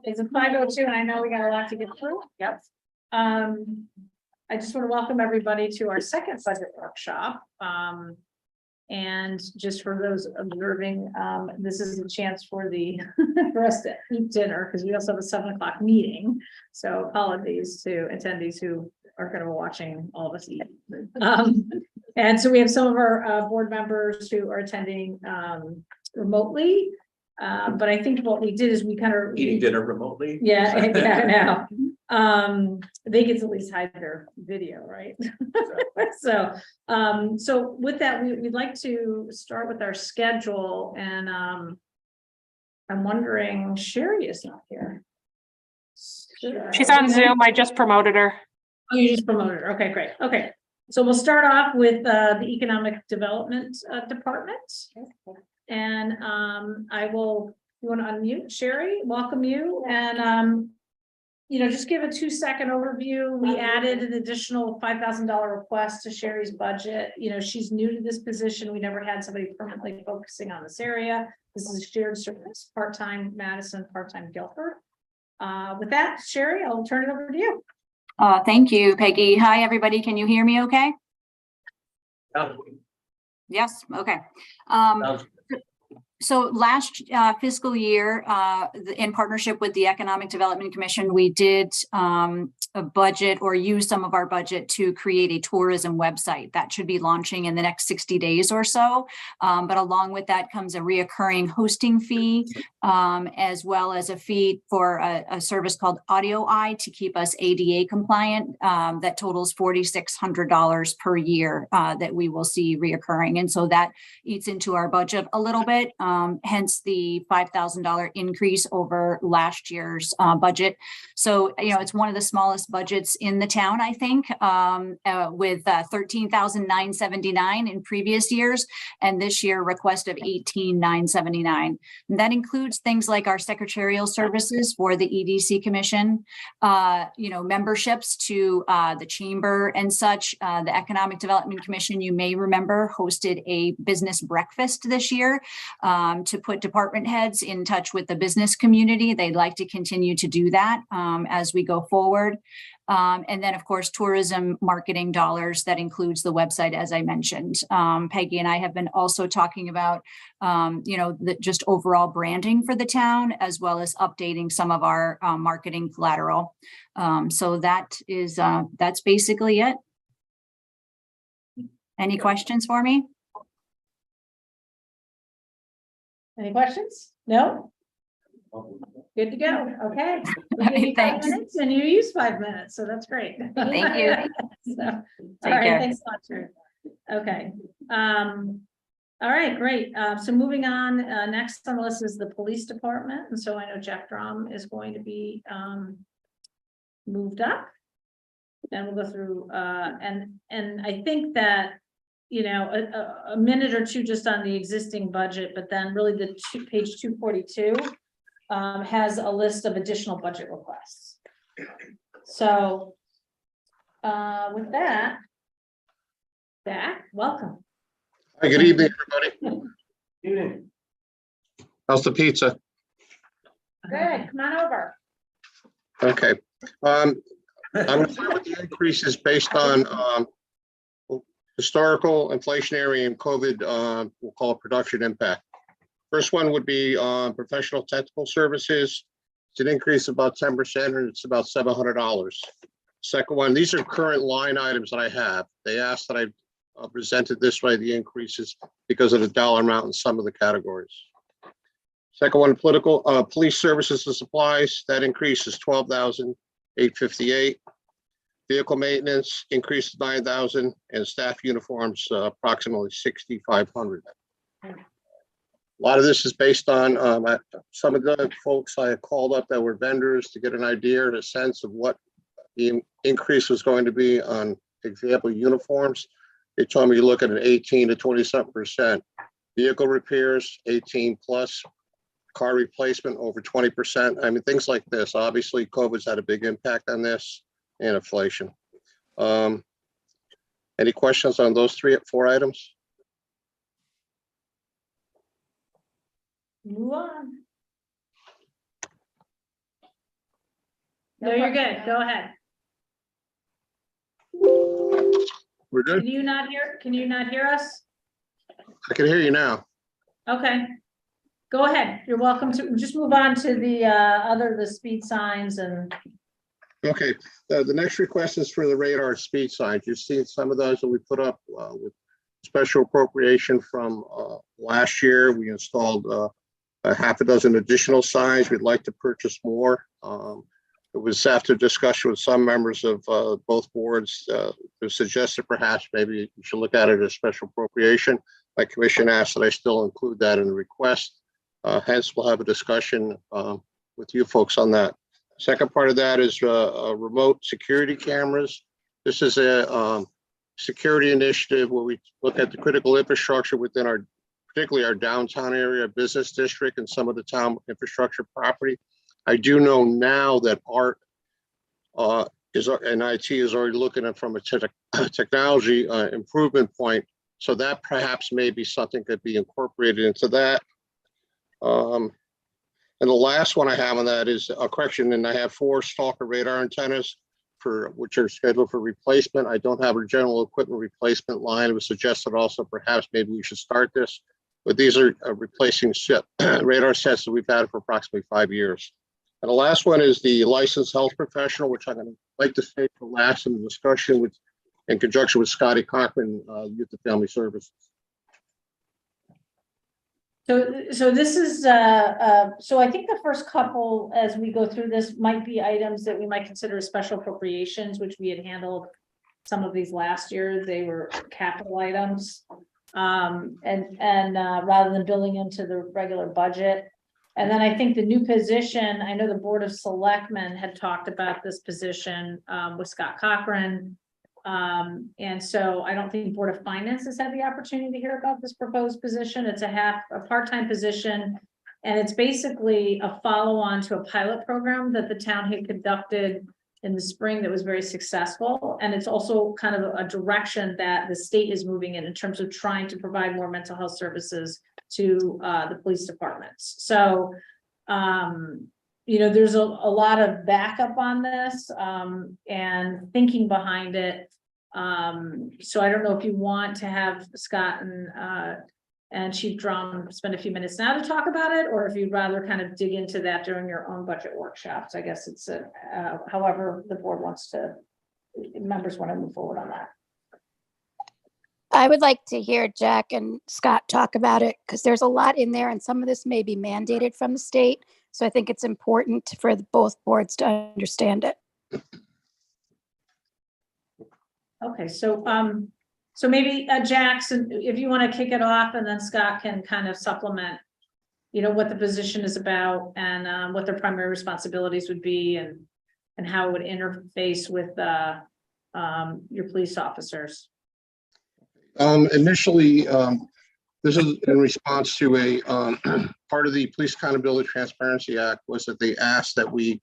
It's a 5:02 and I know we got a lot to get through. Yep. I just want to welcome everybody to our second budget workshop. And just for those observing, this is a chance for for us to eat dinner because we also have a 7 o'clock meeting. So apologies to attendees who are going to be watching all of us eat. And so we have some of our board members who are attending remotely. But I think what we did is we kind of eating dinner remotely. Yeah, I know. They get to at least hide their video, right? So with that, we'd like to start with our schedule, and I'm wondering, Sherry is not here. She's on Zoom. I just promoted her. Oh, you just promoted her. Okay, great. Okay, so we'll start off with the Economic Development Department. And I will, you want to unmute Sherry, welcome you, and just give a 2-second overview. We added an additional $5,000 request to Sherry's budget. She's new to this position. We never had somebody permanently focusing on this area. This is a shared service, part-time Madison, part-time Guilford. With that, Sherry, I'll turn it over to you. Thank you, Peggy. Hi, everybody. Can you hear me okay? Yes. Okay. So last fiscal year, in partnership with the Economic Development Commission, we did a budget or use some of our budget to create a tourism website that should be launching in the next 60 days or so. But along with that comes a reoccurring hosting fee, as well as a fee for a service called Audio Eye to keep us ADA compliant. That totals $4,600 per year that we will see reoccurring. And so that eats into our budget a little bit. Hence the $5,000 increase over last year's budget. So, it's one of the smallest budgets in the town, I think, with $13,979 in previous years, and this year request of $18,979. And that includes things like our secretarial services for the EDC Commission, memberships to the chamber and such. The Economic Development Commission, you may remember, hosted a business breakfast this year to put department heads in touch with the business community. They'd like to continue to do that as we go forward. And then, of course, tourism marketing dollars, that includes the website, as I mentioned. Peggy and I have been also talking about, just overall branding for the town, as well as updating some of our marketing collateral. So that's basically it. Any questions for me? Any questions? No? Good to go. Okay. Thanks. And you use 5 minutes, so that's great. Thank you. All right, thanks a lot, Sherry. Okay. All right, great. So moving on, next on the list is the police department. And so I know Jeff Drum is going to be moved up. And we'll go through and I think that a minute or two just on the existing budget, but then really the page 242 has a list of additional budget requests. So with that, Zach, welcome. Hi, good evening, everybody. Evening. How's the pizza? Good, come on over. Okay. I'm going to start with the increases based on historical, inflationary, and COVID, we'll call it production impact. First one would be professional technical services. It's an increase of about 10%, and it's about $700. Second one, these are current line items that I have. They asked that I presented this way, the increases, because of the dollar amount in some of the categories. Second one, police services and supplies. That increase is $12,858. Vehicle maintenance increased to $9,000, and staff uniforms approximately $6,500. A lot of this is based on some of the folks I had called up that were vendors to get an idea and a sense of what the increase was going to be on, example, uniforms. They told me to look at an 18 to 20-something%. Vehicle repairs, 18 plus. Car replacement, over 20%. I mean, things like this. Obviously, COVID's had a big impact on this, and inflation. Any questions on those 4 items? Move on. No, you're good. Go ahead. We're good? Can you not hear us? I can hear you now. Okay. Go ahead. You're welcome to just move on to the speed signs and, Okay, the next request is for the radar speed signs. You've seen some of those that we put up with special appropriation from last year. We installed a half a dozen additional signs. We'd like to purchase more. It was after discussion with some members of both boards who suggested perhaps maybe you should look at it as special appropriation. My commission asked that I still include that in the request. Hence, we'll have a discussion with you folks on that. Second part of that is remote security cameras. This is a security initiative where we look at the critical infrastructure within particularly our downtown area, business district, and some of the town infrastructure property. I do know now that ART and IT is already looking at it from a technology improvement point. So that perhaps maybe something could be incorporated into that. And the last one I have on that is a correction, and I have 4 stalker radar antennas which are scheduled for replacement. I don't have a general equipment replacement line. It was suggested also perhaps maybe we should start this, but these are replacing radar sets that we've had for approximately 5 years. And the last one is the licensed health professional, which I'm going to like to say for last in the discussion in conjunction with Scotty Cochran, Youth and Family Services. so this is, so I think the first couple, as we go through this, might be items that we might consider as special appropriations, which we had handled some of these last year. They were capital items. And rather than building into the regular budget. And then I think the new position, I know the Board of Selectmen had talked about this position with Scott Cochran. And so I don't think Board of Finance has had the opportunity to hear about this proposed position. It's a part-time position. And it's basically a follow-on to a pilot program that the town had conducted in the spring that was very successful. And it's also kind of a direction that the state is moving in terms of trying to provide more mental health services to the police departments. So, there's a lot of backup on this and thinking behind it. So I don't know if you want to have Scott and Chief Drum spend a few minutes now to talk about it, or if you'd rather kind of dig into that during your own budget workshops. I guess it's however the board members want to move forward on that. I would like to hear Jack and Scott talk about it because there's a lot in there and some of this may be mandated from the state. So I think it's important for both boards to understand it. Okay, so maybe Jackson, if you want to kick it off, and then Scott can kind of supplement, what the position is about and what their primary responsibilities would be and how it would interface with your police officers. Initially, this is in response to a part of the Police Accountability Transparency Act was that they asked that we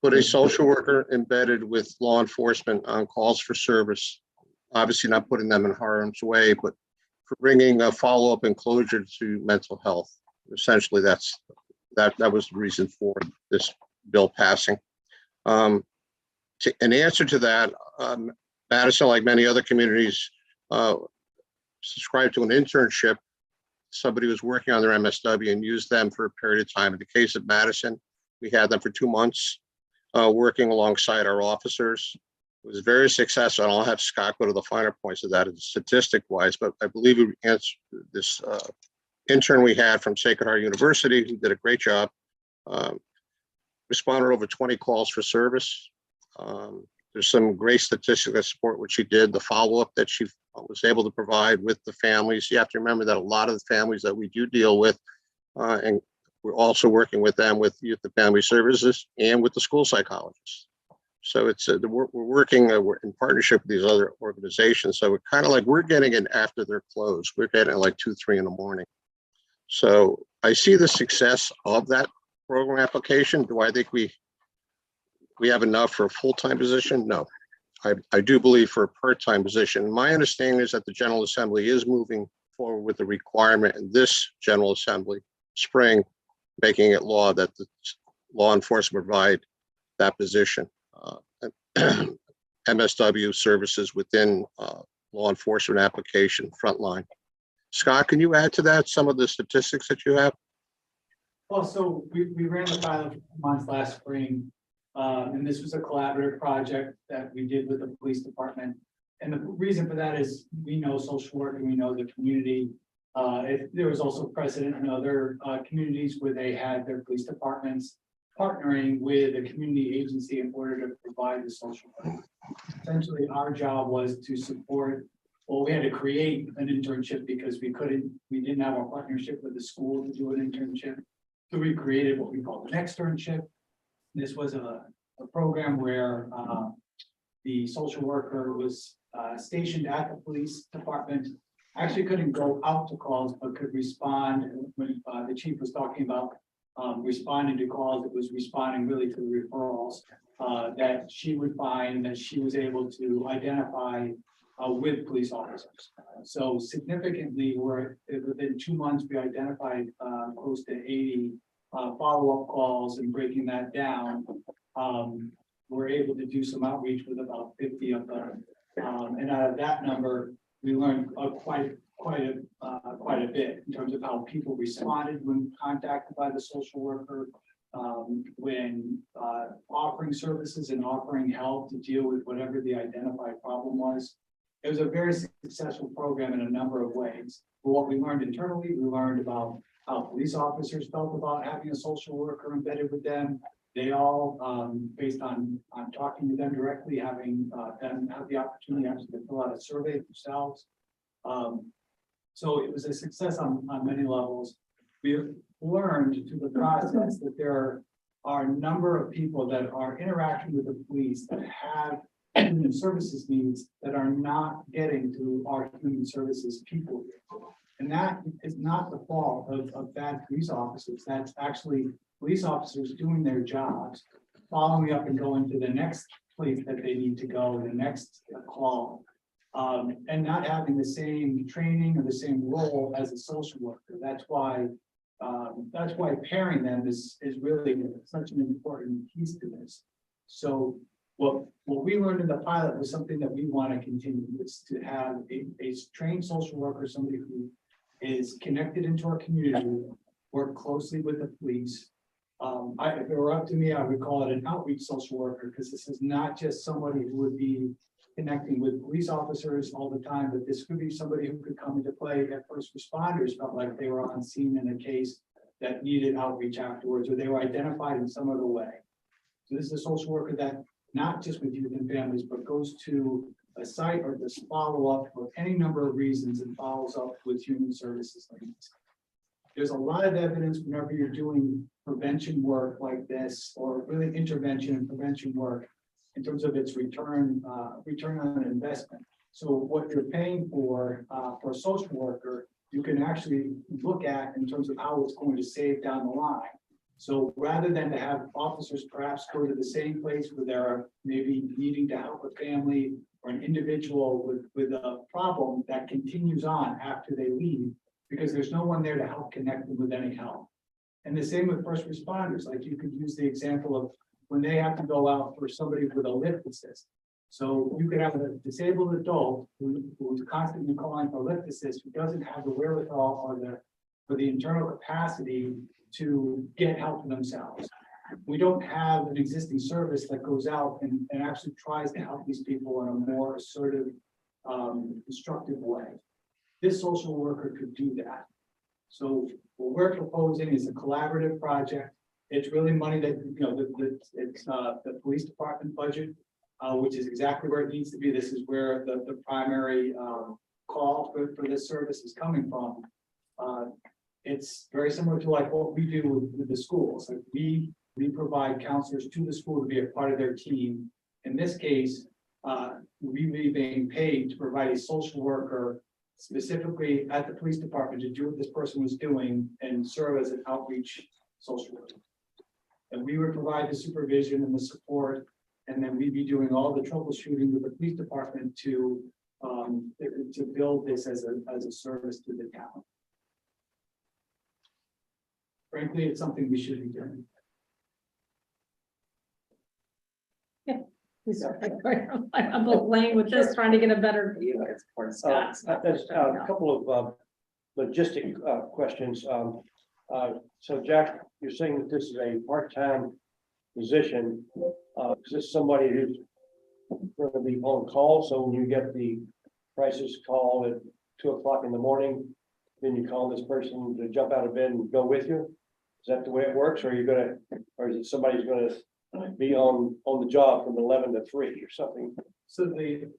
put a social worker embedded with law enforcement on calls for service. Obviously not putting them in harm's way, but for bringing a follow-up and closure to mental health. Essentially, that was the reason for this bill passing. In answer to that, Madison, like many other communities, subscribed to an internship. Somebody was working on their MSW and used them for a period of time. In the case of Madison, we had them for 2 months working alongside our officers. It was very successful, and I'll have Scott go to the finer points of that statistic wise, but I believe we answered this intern we had from Sacred Heart University, who did a great job, responded over 20 calls for service. There's some great statistics that support what she did, the follow-up that she was able to provide with the families. You have to remember that a lot of the families that we do deal with, and we're also working with them with Youth and Family Services and with the school psychologists. So it's we're working we're in partnership with these other organizations. So we're kind of like we're getting it after they're closed. We're getting it like 2, 3 in the morning. So I see the success of that program application. Do I think we have enough for a full-time position? No, I do believe for a part-time position. My understanding is that the General Assembly is moving forward with the requirement in this General Assembly spring, making it law that the law enforcement provide that position. MSW services within law enforcement application frontline. Scott, can you add to that some of the statistics that you have? Well, so we ran the pilot for 2 months last spring. And this was a collaborative project that we did with the police department. And the reason for that is we know social work and we know the community. There was also precedent in other communities where they had their police departments partnering with a community agency in order to provide the social work. Essentially, our job was to support, well, we had to create an internship because we didn't have a partnership with the school to do an internship. So we created what we call an externship. This was a program where the social worker was stationed at the police department, actually couldn't go out to calls, but could respond when the chief was talking about responding to calls. It was responding really to the referrals that she would find, that she was able to identify with police officers. So significantly, within 2 months, we identified close to 80 follow-up calls, and breaking that down, we're able to do some outreach with about 50 of them. And out of that number, we learned quite a bit in terms of how people responded when contacted by the social worker, when offering services and offering help to deal with whatever the identified problem was. It was a very successful program in a number of ways. But what we learned internally, we learned about how police officers felt about having a social worker embedded with them. They all, based on talking to them directly, having them have the opportunity actually to fill out a survey themselves. So it was a success on many levels. We learned through the process that there are a number of people that are interacting with the police that have human services needs that are not getting to our human services people. And that is not the fault of bad police officers. That's actually police officers doing their jobs, following up and going to the next place that they need to go, the next call, and not having the same training or the same role as a social worker. That's why pairing them is really such an important piece to this. So what we learned in the pilot was something that we want to continue, is to have a trained social worker, somebody who is connected into our community, work closely with the police. If it were up to me, I would call it an outreach social worker, because this is not just somebody who would be connecting with police officers all the time, but this could be somebody who could come into play if first responders felt like they were on scene in a case that needed outreach afterwards, or they were identified in some other way. So this is a social worker that not just with youth and families, but goes to a site or this follow-up for any number of reasons and follows up with human services needs. There's a lot of evidence whenever you're doing prevention work like this, or really intervention and prevention work, in terms of its return on investment. So what you're paying for a social worker, you can actually look at in terms of how it's going to save down the line. So rather than to have officers perhaps go to the same place where they're maybe needing to help a family or an individual with a problem that continues on after they leave, because there's no one there to help connect them with any help. And the same with first responders. Like, you could use the example of when they have to go out for somebody with a lift assist. So you could have a disabled adult who's constantly calling for lift assist, who doesn't have the wherewithal or the internal capacity to get help for themselves. We don't have an existing service that goes out and actually tries to help these people in a more assertive, constructive way. This social worker could do that. So what we're proposing is a collaborative project. It's really money that, it's the police department budget, which is exactly where it needs to be. This is where the primary call for this service is coming from. It's very similar to like what we do with the schools. Like we provide counselors to the school to be a part of their team. In this case, we be being paid to provide a social worker specifically at the police department to do what this person was doing and serve as an outreach social worker. And we would provide the supervision and the support, and then we'd be doing all the troubleshooting with the police department to build this as a service to the town. Frankly, it's something we should be doing. I'm both playing with this, trying to get a better view. There's a couple of logistic questions. So Jack, you're saying that this is a part-time position. Is this somebody who's going to be on call? So when you get the crisis call at 2 o'clock in the morning, then you call this person to jump out of bed and go with you? Is that the way it works? Or are you gonna, or is it somebody's gonna be on the job from 11 to 3 or something? So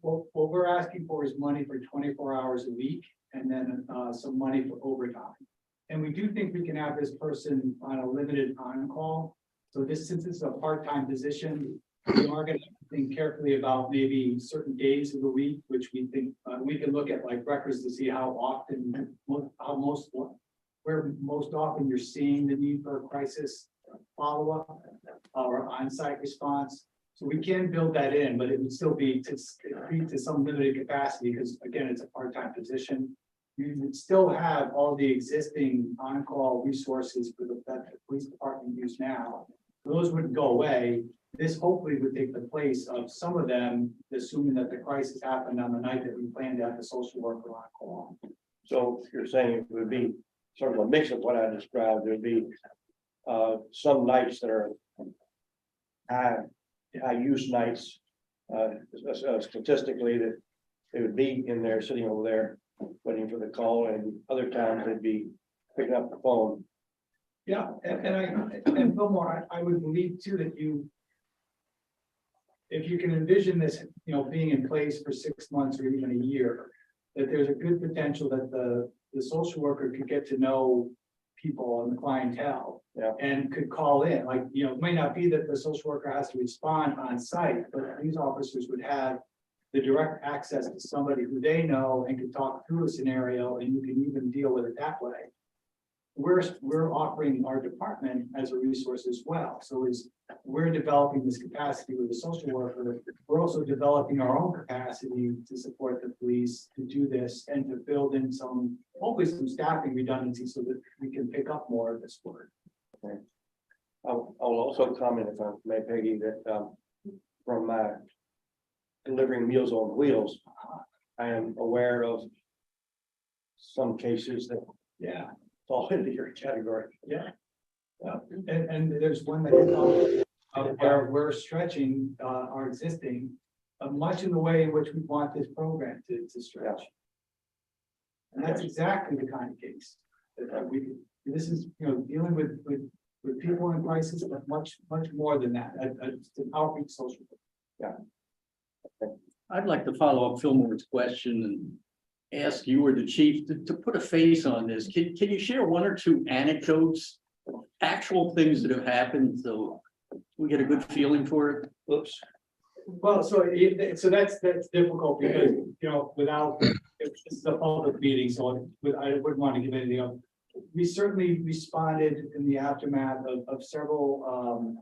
what we're asking for is money for 24 hours a week and then some money for overtime. And we do think we can have this person on a limited on-call. So this, since it's a part-time position, we are going to think carefully about maybe certain days of the week, which we think we can look at like records to see how often, where most often you're seeing the need for a crisis follow-up or on-site response. So we can build that in, but it would still be to some limited capacity because again, it's a part-time position. You would still have all the existing on-call resources for that the police department use now. Those wouldn't go away. This hopefully would take the place of some of them, assuming that the crisis happened on the night that we planned to have the social worker on call. So you're saying it would be sort of a mix of what I described. There'd be some nights that are high use nights. Statistically, that they would be in there sitting over there waiting for the call, and other times they'd be picking up the phone. Yeah, and Fillmore, I would believe too that if you can envision this, being in place for 6 months or even a year, that there's a good potential that the social worker could get to know people and the clientele. Yeah. And could call in, like, it might not be that the social worker has to respond on site, but these officers would have the direct access to somebody who they know and can talk through a scenario, and you can even deal with it that way. We're offering our department as a resource as well. So as we're developing this capacity with the social worker, we're also developing our own capacity to support the police to do this and to build in hopefully some staffing redundancy so that we can pick up more of this work. Okay. I'll also comment, if I may, Peggy, that from my delivering Meals on Wheels, I am aware of some cases that fall into your category. Yeah. And there's one that where we're stretching our existing, much in the way in which we want this program to stretch. And that's exactly the kind of case that this is, dealing with people in crisis, but much more than that. It's an outreach social work. Yeah. I'd like to follow up Fillmore's question and ask you or the chief to put a face on this. Can you share one or two anecdotes, actual things that have happened, so we get a good feeling for it? Oops. Well, so that's difficult because, without, this is a public meeting, so I wouldn't want to give anything up. We certainly responded in the aftermath of several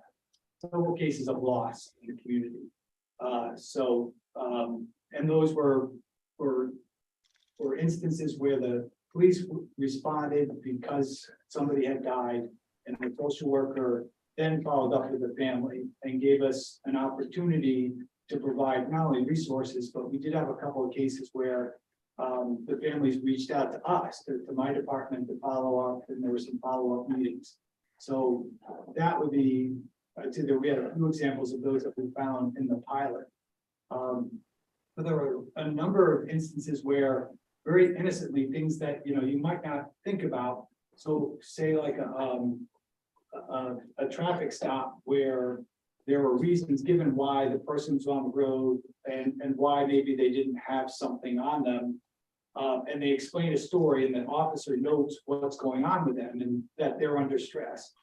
cases of loss in the community. And those were instances where the police responded because somebody had died, and the social worker then followed up with the family and gave us an opportunity to provide not only resources, but we did have a couple of cases where the families reached out to us, to my department, to follow up, and there were some follow-up meetings. So that would be, I'd say that we had a few examples of those that we found in the pilot. But there were a number of instances where very innocently things that you might not think about. So say like a traffic stop where there were reasons given why the person was on the road and why maybe they didn't have something on them. And they explain a story and the officer knows what's going on with them and that they're under stress.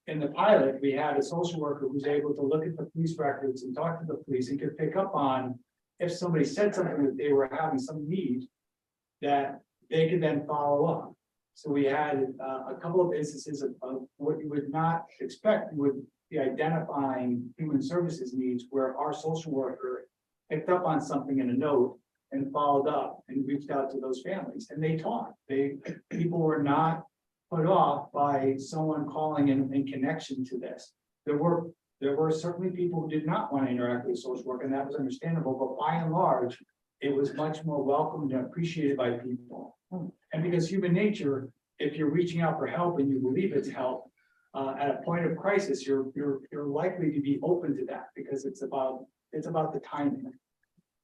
In the pilot, we had a social worker who's able to look at the police records and talk to the police and could pick up on if somebody said something that they were having some need that they could then follow up. So we had a couple of instances of what you would not expect. You would be identifying human services needs where our social worker picked up on something in a note and followed up and reached out to those families, and they talked. People were not put off by someone calling in connection to this. There were There were certainly people who did not want to interact with social work, and that was understandable, but by and large, it was much more welcomed and appreciated by people. And because human nature, if you're reaching out for help and you believe it's help, at a point of crisis, you're likely to be open to that because it's about the timing.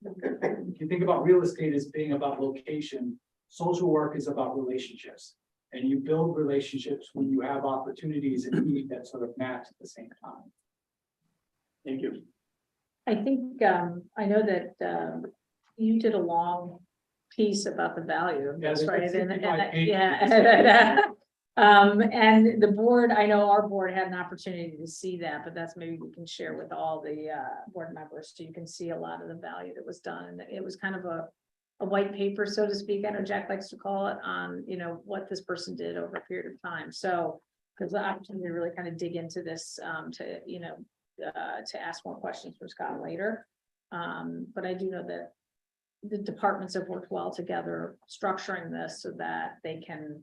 If you think about real estate as being about location, social work is about relationships. And you build relationships when you have opportunities and need that sort of match at the same time. Thank you. I think, I know that, you did a long piece about the value of this, Yeah, right? there's And, 65 pages. yeah. And the board, I know our board had an opportunity to see that, but that's maybe we can share with all the, board members, so you can see a lot of the value that was done. And it was kind of a white paper, so to speak, I know Jack likes to call it, on, you know, what this person did over a period of time. So, because the opportunity to really kind of dig into this, to, you know, to ask more questions for Scott later. But I do know that the departments have worked well together, structuring this so that they can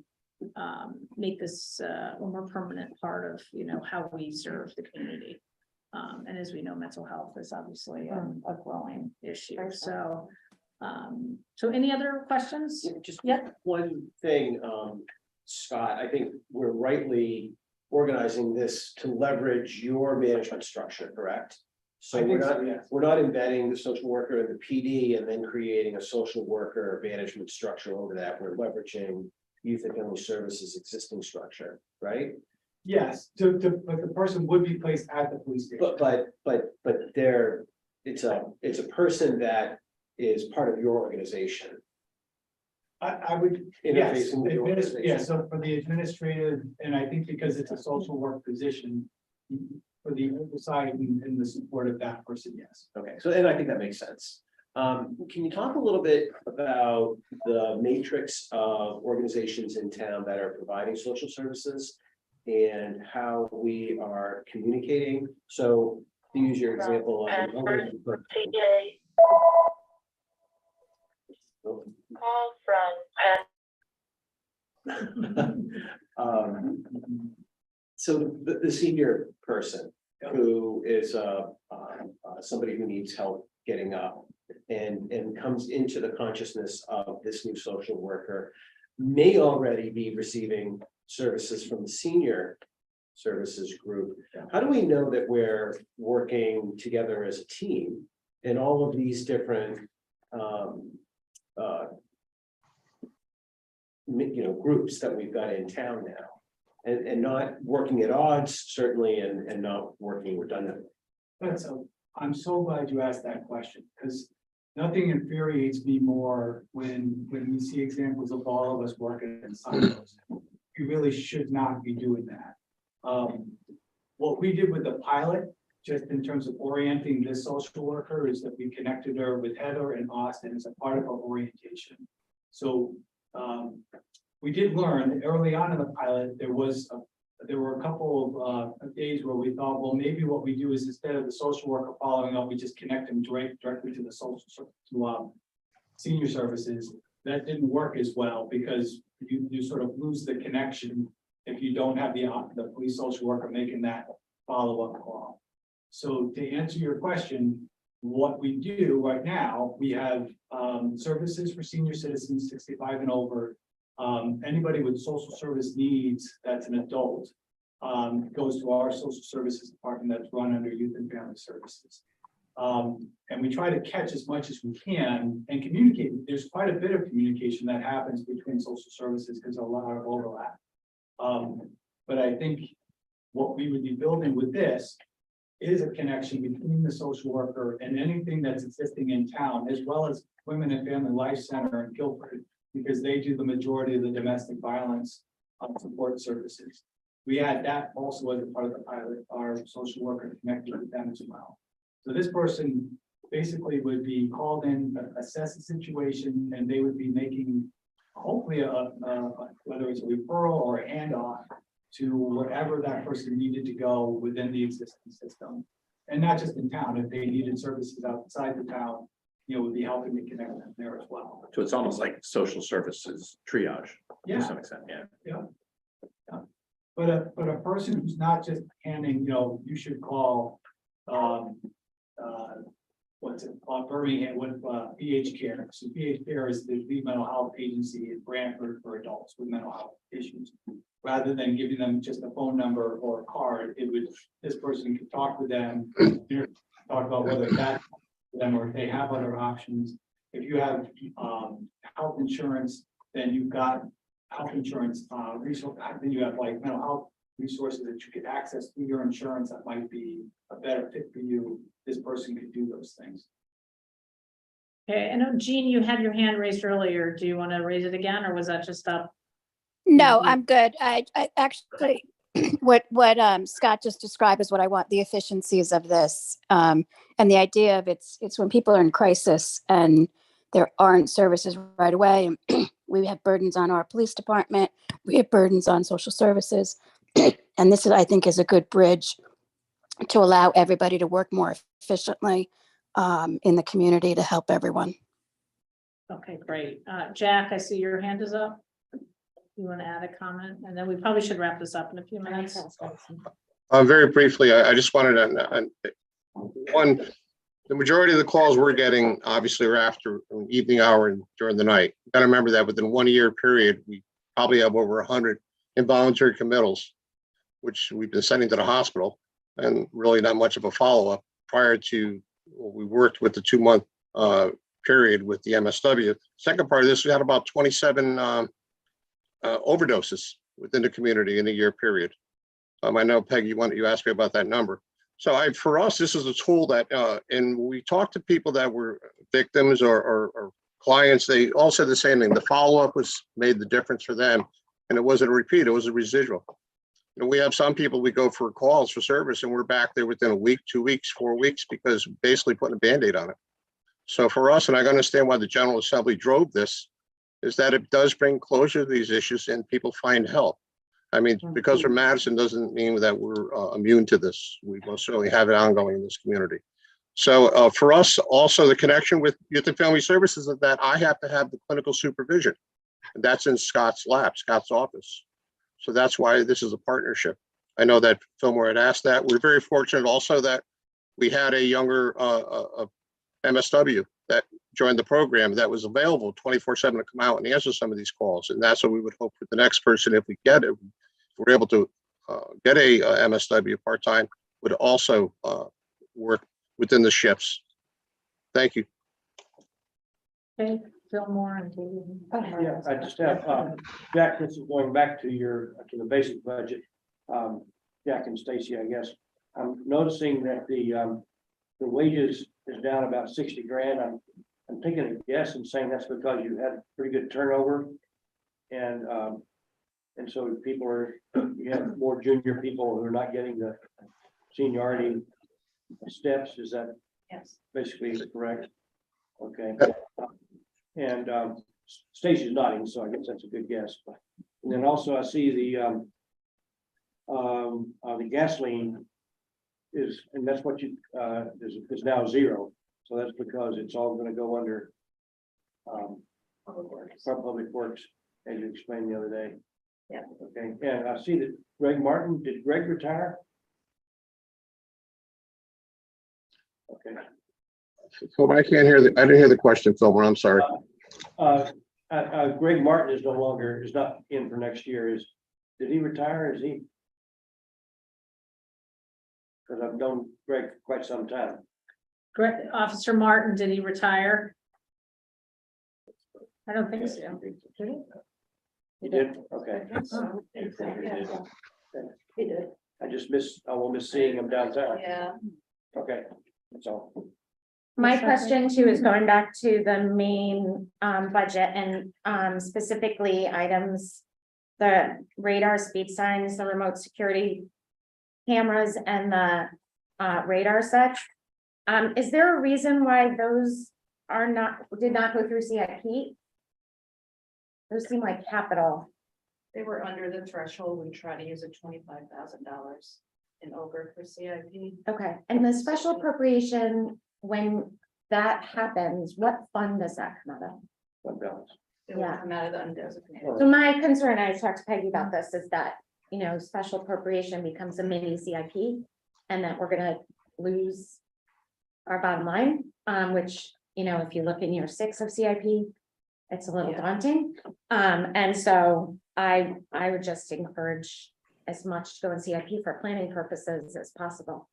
make this a more permanent part of, you know, how we serve the community. And as we know, mental health is obviously a growing issue. So, so any other questions? Just Yeah. one thing, Scott, I think we're rightly organizing this to leverage your management structure, correct? So I we're think so, not, yes. we're not embedding the social worker in the PD and then creating a social worker management structure over that. We're leveraging youth and family services existing structure, right? Yes, but the person would be placed at the police station. But there, it's a person that is part of your organization. I would, yes, Interfacing with the organization. yeah, so for the administrative, and I think because it's a social work position, for the oversight and the support of that person, yes. Okay, so and I think that makes sense. Can you talk a little bit about the matrix of organizations in town that are providing social services and how we are communicating? So to use your example of an elderly person. Call from So the senior person who is somebody who needs help getting up and comes into the consciousness of this new social worker may already be receiving services from the senior services group. How do we know that we're working together as a team in all of these different groups that we've got in town now? And not working at odds, certainly, and not working redundantly. But so I'm so glad you asked that question, because nothing infuriates me more when we see examples of all of us working in silos. We really should not be doing that. What we did with the pilot, just in terms of orienting this social worker, is that we connected her with Heather and Austin as a part of our orientation. So we did learn early on in the pilot, there were a couple of days where we thought, well, maybe what we do is instead of the social worker following up, we just connect them directly to the senior services. That didn't work as well because you sort of lose the connection if you don't have the police social worker making that follow-up call. So to answer your question, what we do right now, we have services for senior citizens 65 and over. Anybody with social service needs that's an adult goes to our social services department that's run under youth and family services. And we try to catch as much as we can and communicate. There's quite a bit of communication that happens between social services because a lot of overlap. But I think what we would be building with this is a connection between the social worker and anything that's existing in town, as well as Women and Family Life Center in Guilford, because they do the majority of the domestic violence support services. We had that also as a part of the pilot, our social worker connected with them as well. So this person basically would be called in, assess the situation, and they would be making hopefully whether it's a referral or a handoff to wherever that person needed to go within the existing system. And not just in town, if they needed services outside the town, would be helping to connect them there as well. So it's almost like social services triage to Yeah. some extent, yeah. But a person who's not just handing, you should call, what's it, Birmingham with PH Care. So PH Care is the mental health agency in Brantford for adults with mental health issues. Rather than giving them just a phone number or a card, this person could talk with them, talk about whether that's them or if they have other options. If you have health insurance, then you've got health insurance resource, then you have like mental health resources that you could access through your insurance that might be a better fit for you. This person could do those things. Okay, I know, Jean, you had your hand raised earlier. Do you want to raise it again, or was that just up? No, I'm good. I actually, what Scott just described is what I want, the efficiencies of this. And the idea of it's when people are in crisis and there aren't services right away. We have burdens on our police department. We have burdens on social services. And this is, I think, is a good bridge to allow everybody to work more efficiently in the community to help everyone. Okay, great. Jack, I see your hand is up. You want to add a comment? And then we probably should wrap this up in a few minutes. Very briefly, I just wanted to, the majority of the calls we're getting obviously are after an evening hour and during the night. You got to remember that within 1 year period, we probably have over 100 involuntary committals, which we've been sending to the hospital, and really not much of a follow-up prior to, we worked with the 2-month period with the MSW. Second part of this, we had about 27 overdoses within the community in a year period. I know, Peggy, you asked me about that number. So for us, this is a tool that, and we talked to people that were victims or clients, they all said the same thing. The follow-up made the difference for them, and it wasn't a repeat, it was a residual. You know, we have some people, we go for calls for service and we're back there within a week, 2 weeks, 4 weeks, because basically putting a Band-Aid on it. So for us, and I understand why the General Assembly drove this, is that it does bring closure to these issues and people find help. I mean, because we're Madison doesn't mean that we're immune to this. We most certainly have it ongoing in this community. So for us, also the connection with Youth and Family Services is that I have to have the clinical supervision. And that's in Scott's lab, Scott's office. So that's why this is a partnership. I know that Fillmore had asked that. We're very fortunate also that we had a younger MSW that joined the program that was available 24/7 to come out and answer some of these calls. And that's what we would hope with the next person, if we get it, if we're able to get a MSW part-time, would also work within the shifts. Thank you. Okay, Fillmore and David. Yeah, I just have, Jack, this is going back to the basic budget. Jack and Stacy, I guess. I'm noticing that the wages is down about 60 grand. I'm taking a guess and saying that's because you had pretty good turnover. And so you have more junior people who are not getting the seniority steps. Is that basically correct? Okay. And Stacy's nodding, so I guess that's a good guess. And then also I see the gasoline is, and that's what you is now 0. So that's because it's all going to go under public works, as you explained the other day. Yeah. Okay. And I see that Greg Martin, did Greg retire? Okay. So I can't hear I didn't hear the question, Fillmore. I'm sorry. Greg Martin is not in for next year. Did he retire? Is he? Because I've known Greg for quite some time. Greg, Officer Martin, did he retire? I don't think so. Did he? He did? Okay. Oh, He did. I will miss seeing him downtown. Yeah. Okay, that's all. My question too is going back to the main budget and specifically items, the radar, speed signs, the remote security cameras and the radar such. Is there a reason why those did not go through CIP? Those seem like capital. They were under the threshold. We try to use a $25,000 in over for CIP. Okay, and the special appropriation, when that happens, what fund does that come out of? What balance? It will Yeah. come out of the undesignated. So my concern, I talked to Peggy about this, is that special appropriation becomes a mini CIP. And that we're gonna lose our bottom line, which, if you look in year 6 of CIP, it's a little daunting. And so I would just encourage as much to go in CIP for planning purposes as possible.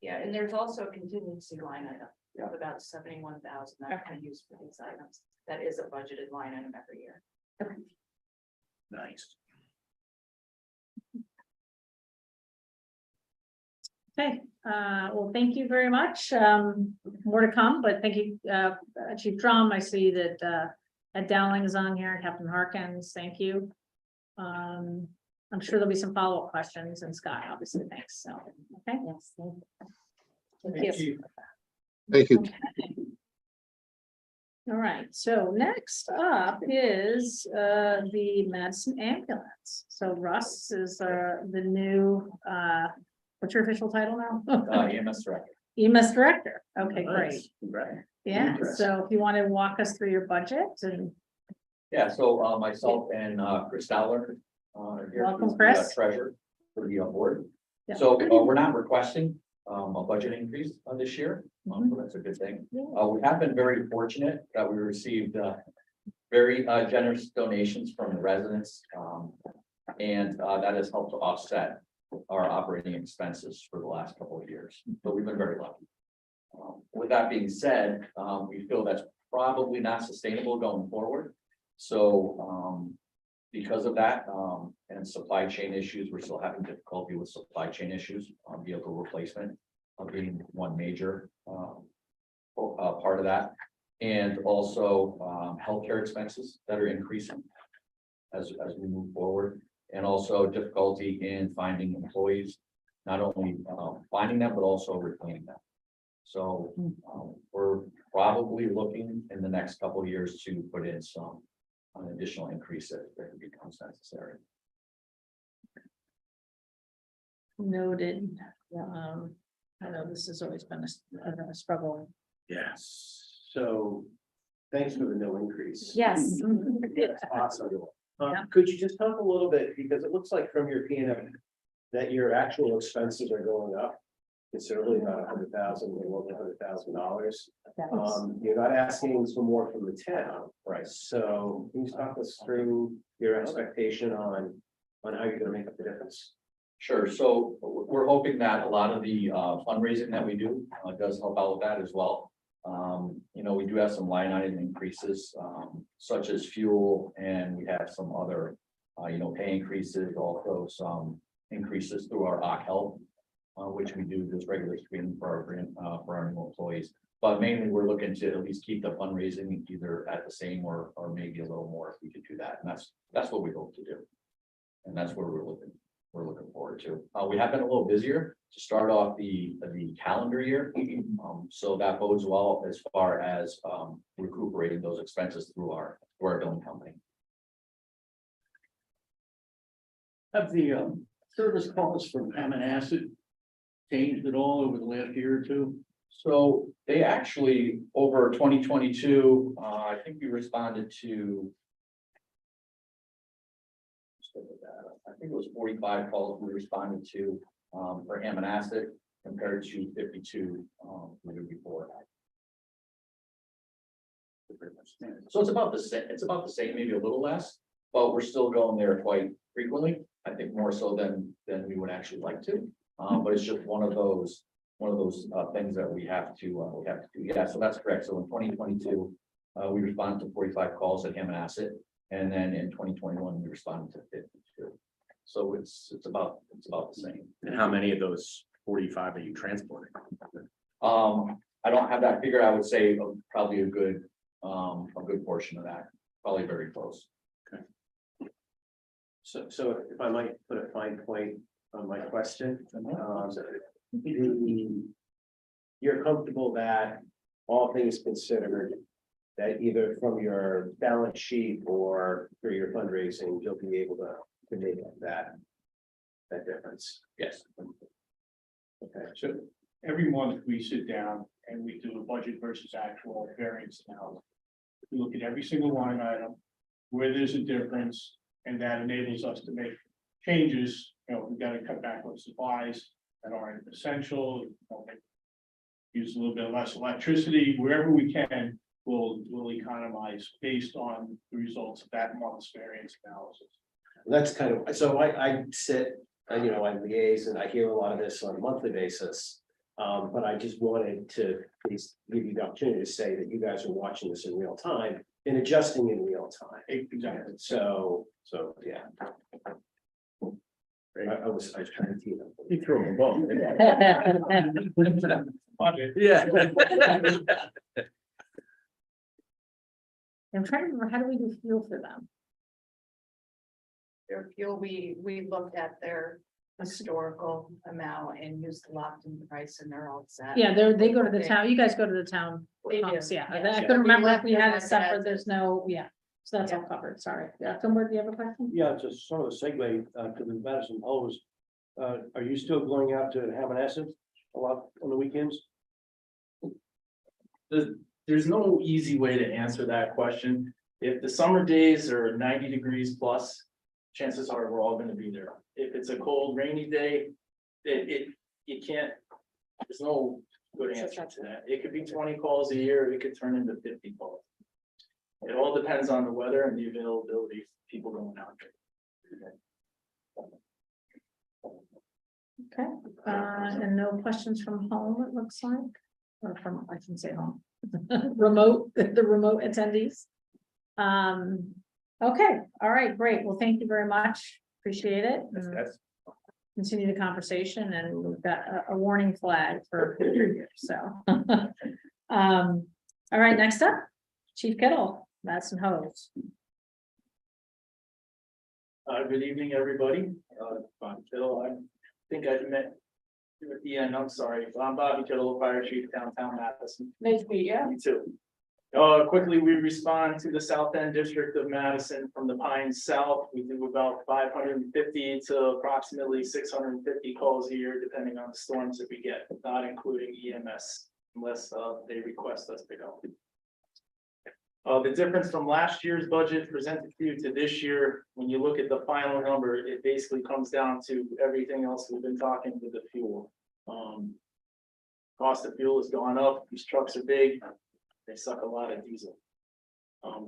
Yeah, and there's also a contingency line item of about 71,000 that I can use for these items. That is a budgeted line item every year. Nice. Okay, well, thank you very much. More to come, but thank you, Chief Drum. I see that Ed Dowling is on here, Captain Harkins, thank you. I'm sure there'll be some follow-up questions, and Scott, obviously, thanks. So, okay. Yes. Thank you. Thank you. Okay. All right, so next up is the Madison ambulance. So Russ is the new what's your official title now? EMS director. EMS director. Okay, great. Nice. Right. Yeah, Interesting. so if you want to walk us through your budget and Yeah, so myself and Chris Dowler. Here, Welcome, who's the, Chris. Treasurer for the board. Yeah. So we're not requesting a budget increase this year, so that's a good thing. We have been very fortunate that we received very generous donations from the residents. And that has helped to offset our operating expenses for the last couple of years. So we've been very lucky. With that being said, we feel that's probably not sustainable going forward. So because of that, and supply chain issues, we're still having difficulty with supply chain issues, vehicle replacement being one major part of that. And also healthcare expenses that are increasing as we move forward. And also difficulty in finding employees, not only finding them, but also retaining them. So we're probably looking in the next couple of years to put in some additional increase if it becomes necessary. noted. I know this has always been a struggle. Yes. So thanks for the no increase. Yes. That's awesome. Yeah. Could you just talk a little bit, because it looks like from your P and L that your actual expenses are going up considerably, about $100,000, more than $100,000. You're not asking for more from the town, right? So can you talk us through your expectation on how you're gonna make up the difference? Sure. So we're hoping that a lot of the fundraising that we do does help out with that as well. We do have some line item increases, such as fuel, and we have some other, pay increases, also some increases through our OC Health, which we do this regular screening program for our new employees. But mainly, we're looking to at least keep the fundraising either at the same or maybe a little more if we could do that. And that's what we hope to do. And that's where we're looking forward to. We have been a little busier to start off the calendar year. So that bodes well as far as recuperating those expenses through our billing company. Have the service calls from Ammonasset changed at all over the last year or two? So they actually, over 2022, I think we responded to. I think it was 45 calls we responded to for Ammonasset compared to 52 the year before. So it's about the same. It's about the same, maybe a little less, but we're still going there quite frequently. I think more so than we would actually like to. But it's just one of those things that we have to do. Yeah, so that's correct. So in 2022, we responded to 45 calls at Ammonasset, and then in 2021 we responded to 52. So it's about the same. And how many of those 45 are you transporting? I don't have that figure. I would say probably a good portion of that, probably very close. So if I might put a fine point on my question, you're comfortable that all things considered, that either from your balance sheet or through your fundraising, you'll be able to make up that difference? Yes. Okay. So every month we sit down and we do a budget versus actual variance analysis. We look at every single line item, where there's a difference, and that enables us to make changes we've got to cut back on supplies that aren't essential. Use a little bit less electricity, wherever we can, we'll economize based on the results of that month's variance analysis. That's kind of, so I sit, I liaise and I hear a lot of this on a monthly basis. But I just wanted to please give you the opportunity to say that you guys are watching this in real time and adjusting in real time. Exactly. So, yeah. I was trying to tee it up. You threw them both. Yeah. I'm trying to remember, how do we do fuel for them? Their fuel, we looked at their historical amount and used the locked-in price, and they're all set. Yeah, they go to the town, you guys go to the town. They do, pumps, Yeah, yes. I couldn't remember if we had a left it separate, as- there's no, yeah, so that's all covered, sorry. Yeah, Gilbert, do you have a question? Yeah, just sort of a segue to the Madison hose. Are you still going out to Hammonasset a lot on the weekends? There's no easy way to answer that question. If the summer days are 90 degrees plus, chances are we're all gonna be there. If it's a cold, rainy day, you can't, there's no good answer to that. It could be 20 calls a year, it could turn into 50 calls. It all depends on the weather and the availability of people going out there. Okay, and no questions from home, it looks like, or from, I shouldn't say home. Remote, the remote attendees. Okay, all right, great. Well, thank you very much. Appreciate it. Continue the conversation, and we've got a warning flag for future years, so. All right, next up, Chief Kittle, Madison Hose. Good evening, everybody. Bob Kittle, I think I've met you at the end, I'm sorry. I'm Bobby Kittle, Fire Chief, downtown Madison. Nice to meet you. Me too. Quickly, we respond to the South End District of Madison from the Pines South. We do about 550 to approximately 650 calls a year, depending on the storms that we get, not including EMS, unless they request us to go. The difference from last year's budget presented to you to this year, when you look at the final number, it basically comes down to everything else we've been talking with the fuel. Cost of fuel has gone up. These trucks are big. They suck a lot of diesel.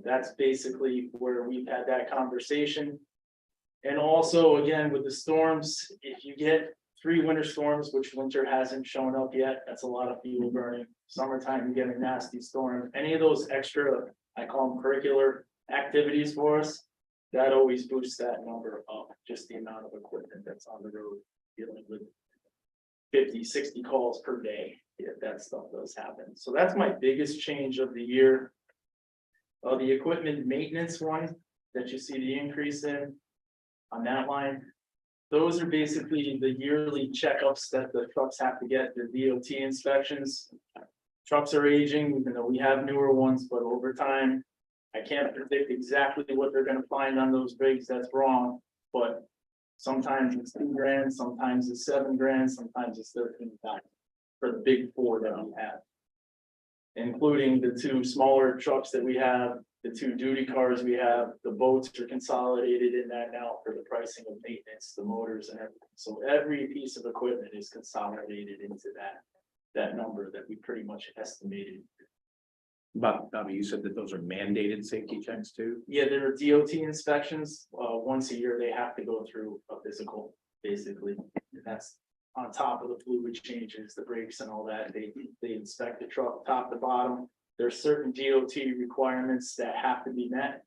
That's basically where we've had that conversation. And also, again, with the storms, if you get 3 winter storms, which winter hasn't shown up yet, that's a lot of fuel burning. Summertime, you get a nasty storm. Any of those extra, I call them curricular activities for us, that always boosts that number up, just the amount of equipment that's on the road, dealing with 50, 60 calls per day, if that stuff does happen. So that's my biggest change of the year. The equipment maintenance one that you see the increase in on that line, those are basically the yearly checkups that the trucks have to get, the DOT inspections. Trucks are aging, even though we have newer ones, but over time, I can't predict exactly what they're gonna find on those rigs, that's wrong, but sometimes it's $2,000, sometimes it's $7,000, sometimes it's $13,000 for the big 4 that we have. Including the 2 smaller trucks that we have, the 2 duty cars we have, the boats are consolidated in that now for the pricing of maintenance, the motors and everything. So every piece of equipment is consolidated into that number that we pretty much estimated. Bobby, you said that those are mandated safety checks too? Yeah, there are DOT inspections. Once a year, they have to go through a physical, basically. And that's on top of the fluid changes, the brakes and all that. They inspect the truck top to bottom. There's certain DOT requirements that have to be met.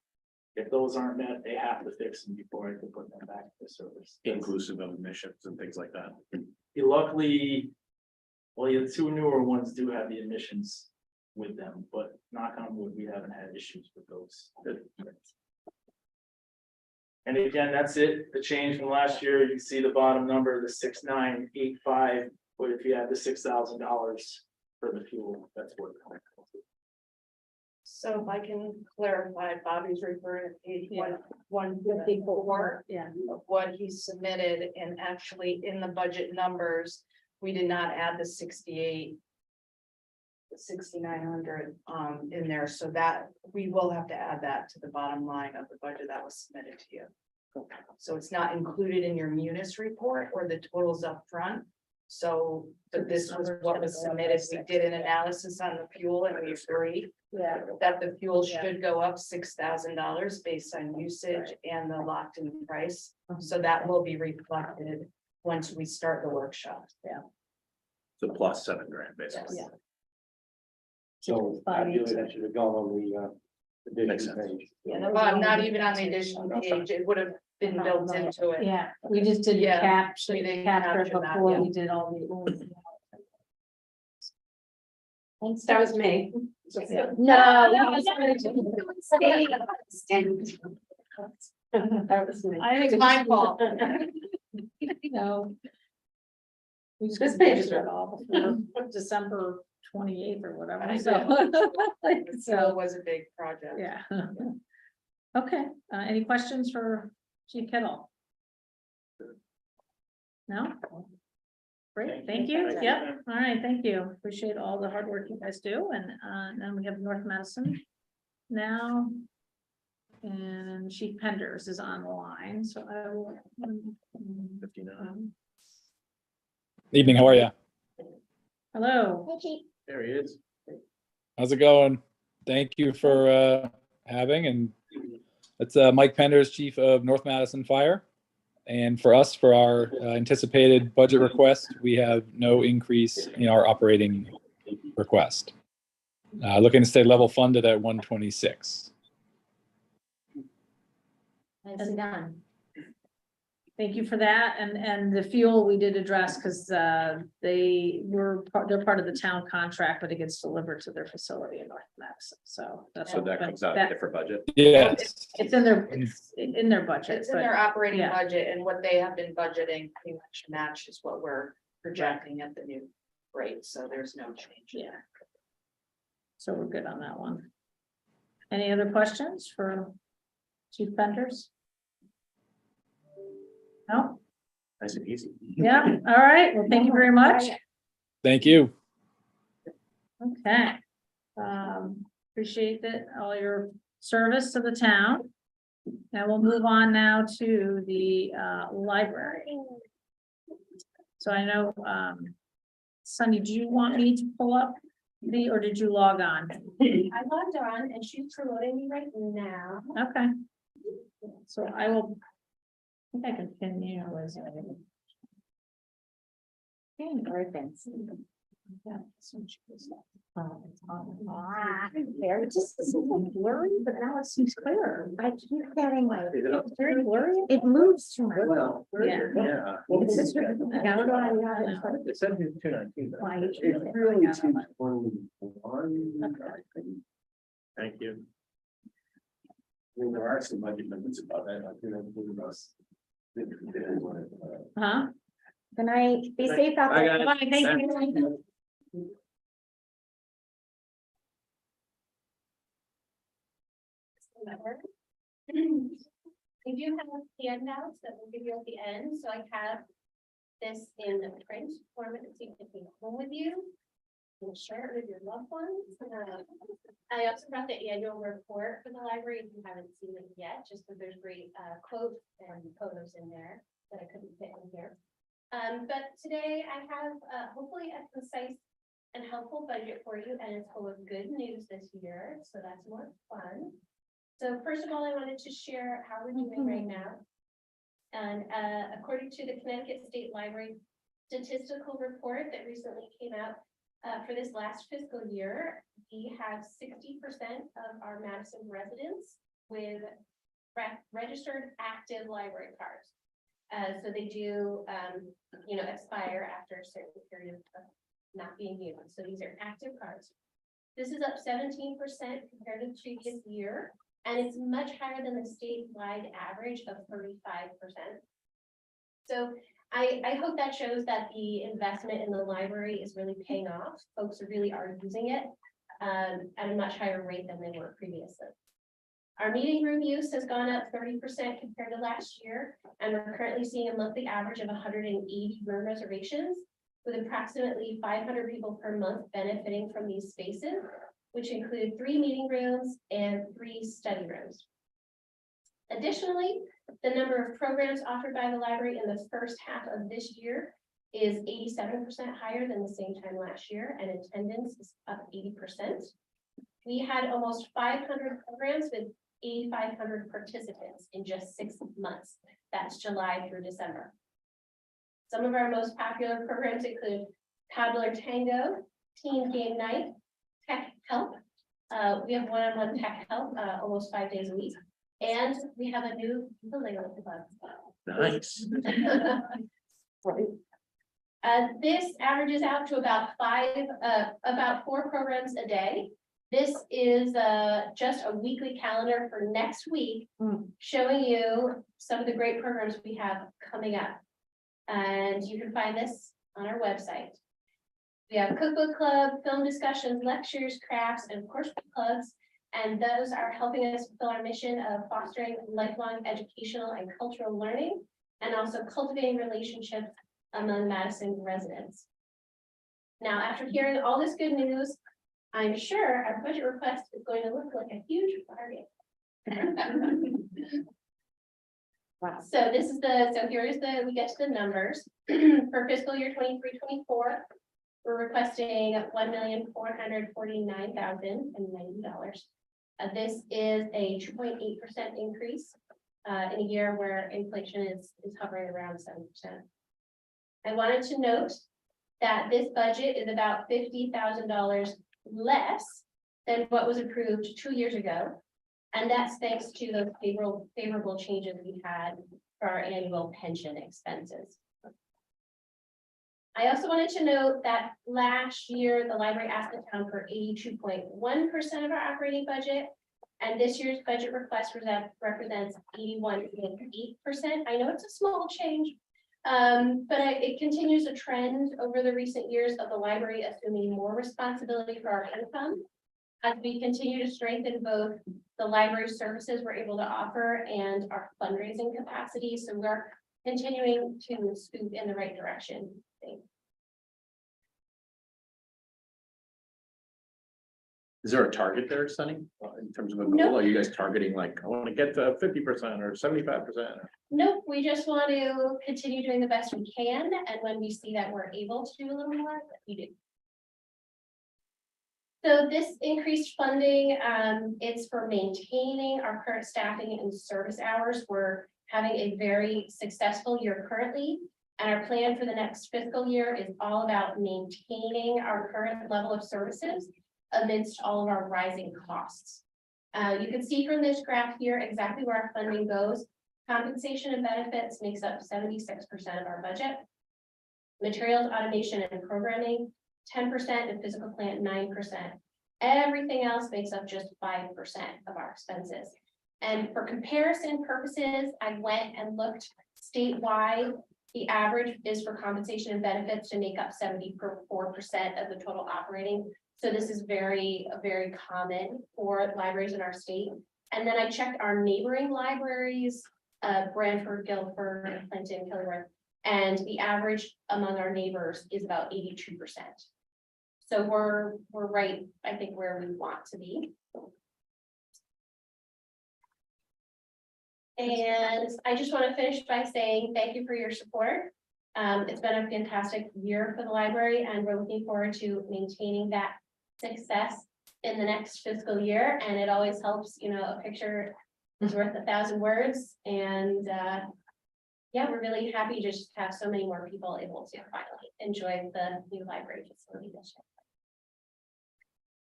If those aren't met, they have to fix them before I can put them back to service. Inclusive of emissions and things like that. Luckily, well, the 2 newer ones do have the emissions with them, but knock on wood, we haven't had issues with those. And again, that's it. The change from last year, you can see the bottom number, the 6,985. But if you add the $6,000 for the fuel, that's what. So if I can clarify, Bobby's referring to page Yeah. 154 Yeah. of what he submitted, and actually in the budget numbers, we did not add the 6,900 in there, so that we will have to add that to the bottom line of the budget that was submitted to you. So it's not included in your munis report or the totals up front. So, but this was what was submitted. We did an analysis on the fuel and we agreed Yeah. that the fuel should go up $6,000 based on usage and the locked in price. So that will be reflected once we start the workshop. So plus $7,000 basically. Yeah. So ideally that should have gone on the Makes addition sense. page. Yeah, Well, I'm not even on the additional page. It would have been built into it. Yeah, we just didn't Yeah, capture, we didn't capture capture that, before yeah. we did all the. That was me. Yeah. No. I think It's my fault. No. We just This couldn't page is figure it all before December 28th or whatever, I so. So So, it was a big project. yeah. Okay, any questions for Chief Kittle? No? Great, thank you, Thank you. yep, all right, thank you, appreciate all the hard work you guys do, and then we have North Madison now. And Chief Penders is on the line, so I will. 59. Evening, how are you? Hello. There he is. How's it going? Thank you for having, and it's Mike Penders, Chief of North Madison Fire. And for us, for our anticipated budget request, we have no increase in our operating request. Looking to stay level funded at 126. Nicely done. Thank you for that, and the fuel we did address, because they're part of the town contract, but it gets delivered to their facility in North Madison, so that's. So that comes out of a different budget. Yes. It's in their budget. It's in but- their operating yeah. budget, and what they have been budgeting pretty much matches what we're projecting at the new rate, so there's no change. Yeah. So we're good on that one. Any other questions for Chief Penders? No? Nice and easy. Yeah, all right, well, thank you very much. Thank you. Okay. Appreciate that, all your service to the town. And we'll move on now to the library. So I know, Sunny, do you want me to pull up or did you log on? I logged on and she's promoting me right now. Okay. So I will. I think I can pin you as There, it just isn't blurry, but now it seems clearer. I keep getting like, it's very blurry. It moves too much. Well, Yeah. yeah. It's just, I don't know how you have it, but It said 219. but Why? It's really 221. Thank you. I mean, there are some budget limits about that. I think that's one of those. Huh? Good night. Be safe out Bye, there. guys. Bye, thank you. We do have handouts that we'll give you at the end, so I have this in print format so you can take home with you and share it with your loved ones. I also brought the annual report for the library if you haven't seen it yet, just because there's great quotes and photos in there that I couldn't fit in here. But today I have hopefully a concise and helpful budget for you, and it's full of good news this year, so that's more fun. So first of all, I wanted to share how we're doing right now. And according to the Connecticut State Library statistical report that recently came out for this last fiscal year, we have 60% of our Madison residents with registered active library cards. So they do, expire after a certain period of not being used. So these are active cards. This is up 17% compared to the previous year. And it's much higher than the statewide average of 35%. So I hope that shows that the investment in the library is really paying off. Folks really are using it at a much higher rate than they were previously. Our meeting room use has gone up 30% compared to last year, and we're currently seeing a monthly average of 180 room reservations, with approximately 500 people per month benefiting from these spaces, which include 3 meeting rooms and 3 study rooms. Additionally, the number of programs offered by the library in the first half of this year is 87% higher than the same time last year, and attendance is up 80%. We had almost 500 programs with 8,500 participants in just 6 months. That's July through December. Some of our most popular programs include Paddler Tango, Teen Game Night, Tech Help. We have one-on-one tech help almost 5 days a week. And we have a new Lego club. Nice. This averages out to about 4 programs a day. This is just a weekly calendar for next week, showing you some of the great programs we have coming up. And you can find this on our website. We have cookbook club, film discussions, lectures, crafts, and of course clubs. And those are helping us fulfill our mission of fostering lifelong educational and cultural learning, and also cultivating relationships among Madison residents. Now, after hearing all this good news, I'm sure our budget request is going to look like a huge bargain. Wow. So this is we get to the numbers. For fiscal year 23-24, we're requesting $1,449,090. This is a 2.8% increase in a year where inflation is hovering around 7%. I wanted to note that this budget is about $50,000 less than what was approved 2 years ago. And that's thanks to those favorable changes we had for our annual pension expenses. I also wanted to note that last year, the library asked the town for 82.1% of our operating budget. And this year's budget request represents 81.8%. I know it's a small change, but it continues a trend over the recent years of the library assuming more responsibility for our income. As we continue to strengthen both the library services we're able to offer and our fundraising capacity. So we're continuing to scoop in the right direction. Is there a target there, Sunny, in terms of a goal? No. Are you guys targeting like, I want to get to 50% or 75%? Nope, we just want to continue doing the best we can. And when we see that we're able to do a little more, we do. So this increased funding, it's for maintaining our current staffing and service hours. We're having a very successful year currently, and our plan for the next fiscal year is all about maintaining our current level of services amidst all of our rising costs. You can see from this graph here exactly where our funding goes. Compensation and benefits makes up 76% of our budget. Materials, automation, and programming, 10%, and physical plant, 9%. Everything else makes up just 5% of our expenses. And for comparison purposes, I went and looked statewide. The average is for compensation and benefits to make up 74% of the total operating. So this is very, very common for libraries in our state. And then I checked our neighboring libraries, Branford, Guilford, Clinton, Kilworth, and the average among our neighbors is about 82%. So we're right, I think, where we want to be. And I just want to finish by saying thank you for your support. It's been a fantastic year for the library, and we're looking forward to maintaining that success in the next fiscal year. And it always helps, you know, a picture is worth 1,000 words. And yeah, we're really happy to just have so many more people able to finally enjoy the new library facility this year.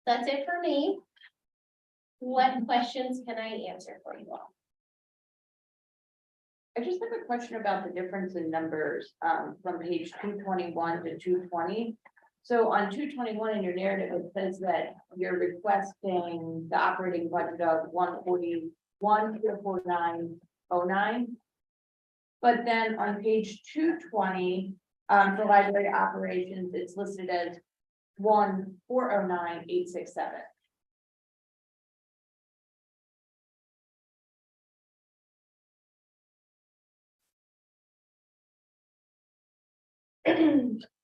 That's it for me. What questions can I answer for you all? I just have a question about the difference in numbers from page 221 to 220. So on 221 in your narrative, it says that you're requesting the operating budget of 141,449,09. But then on page 220 for library operations, it's listed as 1,409,867.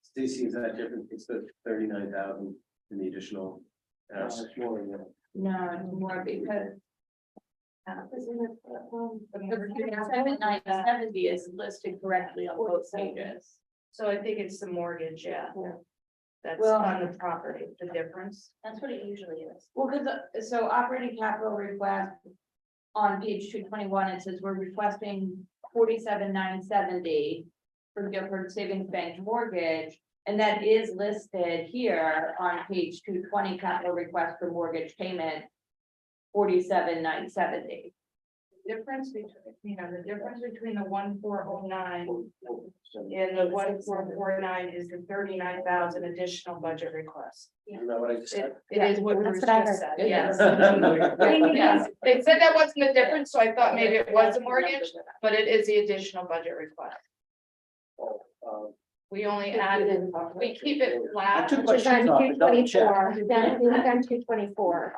Stacy, is that different? It's the 39,000 in the additional. No, it's more because The 7,970 is listed correctly on both pages. So I think it's the mortgage, yeah. That's Well- on the property, the difference. That's what it usually is. Well, because, so operating capital request on page 221, it says we're requesting 47,970 for the Guilford Savings Bank mortgage. And that is listed here on page 220, capital request for mortgage payment, 47,970. Difference between, the difference between the 1,409 and the 1,449 is the 39,000 additional budget request. You know what I just said? It is what That's Bruce what I just heard. said, yes. Yes. They said that wasn't the difference, so I thought maybe it was a mortgage, but it is the additional budget request. We only added, we keep it I flat. took my shoes off and double checked. Done 224.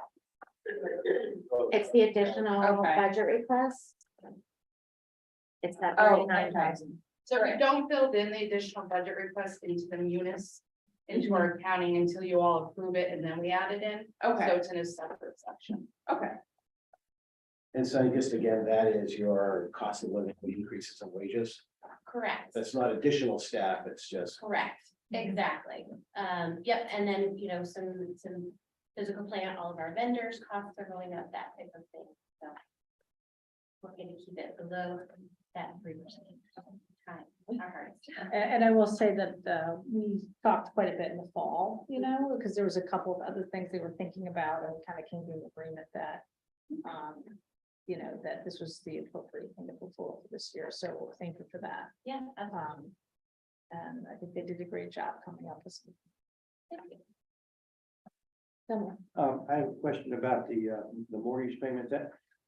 It's the additional Okay. budget request. It's that Oh, 39,000. So we don't build in the additional budget request into the munis, into our accounting until you all approve it and then we add it in. So Okay, it's in a separate section. okay. And so just again, that is your cost of living increases in wages. Correct. That's not additional staff, it's just. Correct, exactly. Yep, and then, some physical plant, all of our vendors, costs are going up, that type of thing, so. We're gonna keep it below that 3%. Time, our hardest. And I will say that we talked quite a bit in the fall, because there was a couple of other things they were thinking about and kind of came to an agreement that. That this was the appropriate thing to put forward for this year, so thank you for that. Yeah, absolutely. And I think they did a great job coming up with some. Thank you. I have a question about the mortgage payment,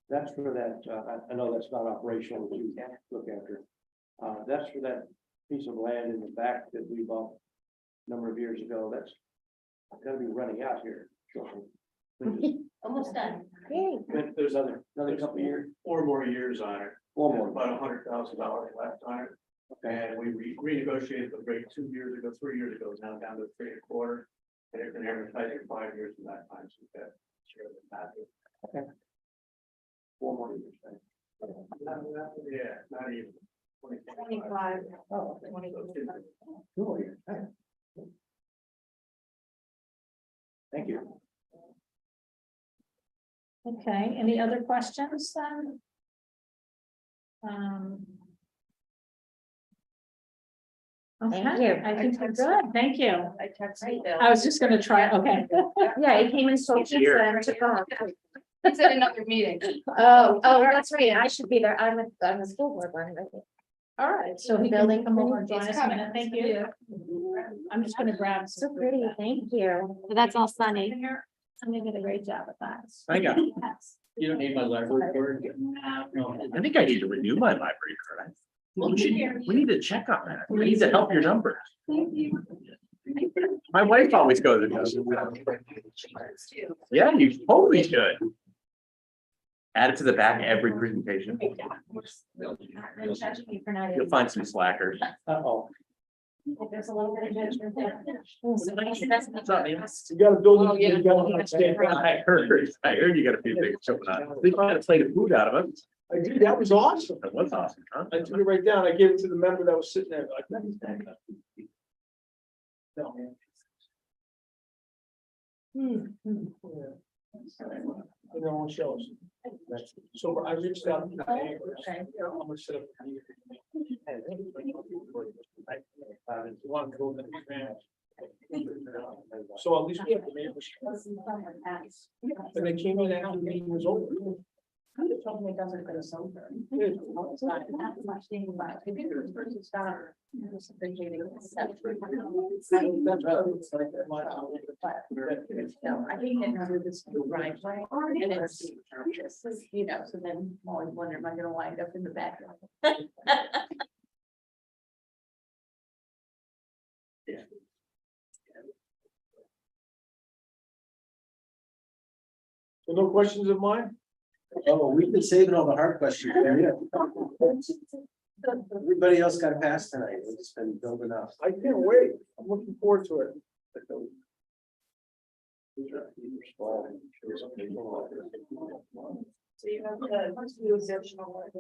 that's for that, I know that's not operational, to look after. That's for that piece of land in the back that we bought a number of years ago, that's gonna be running out here shortly. Almost done. But there's another couple of years, 4 more years on it, 4 more. about $100,000 left on it. And we renegotiated the rate 2 years ago, 3 years ago, now down to 3.25. And it's been advertising 5 years from that time, so that share the value. 4 more years. Right? Yeah, not even. 25. Oh, okay. 2 more years. Okay. Thank you. Okay, any other questions then? Okay, I think we're good, thank you. I texted Bill. I was just gonna try, okay. Yeah, he came and sold pizza and took off. It's at another meeting. Oh, That's right. I should be there. I'm the school board one. All right, so he Building can come over and join it's us a coming. minute, thank you. I'm just gonna grab. So pretty, thank you. That's all Sunny. Sunny did a great job at that. I got it. Yes. You don't need my library card? I think I need to renew my library card. Well, we need to check on that. We need to help your numbers. My wife always goes and does it. Yeah, you totally should. Add it to the back of every presentation. You'll find some slackers. Uh-oh. There's a little bit of judgment there. You gotta build it. You gotta understand. I heard you got a few things going on. They trying to play the food out of us. I did, that was awesome. That was awesome, huh? I took it right down. I gave it to the member that was sitting there like. No, man. Their own shows. So I reached out. To the neighbors. I'm gonna set up a meeting. Want to go in the van. So at least we have the neighbors. And they came in after the meeting was over. They told me it doesn't go so good. Not much thing about it. Maybe the person's daughter. That's right. No, I think that under this new driveway, and it's, so then I'm always wondering, am I gonna wind up in the back? So no questions of mine? Oh, we've been saving all the hard questions. Everybody else got a pass tonight. It's been building up. I can't wait. I'm looking forward to it. So you have the exceptional work.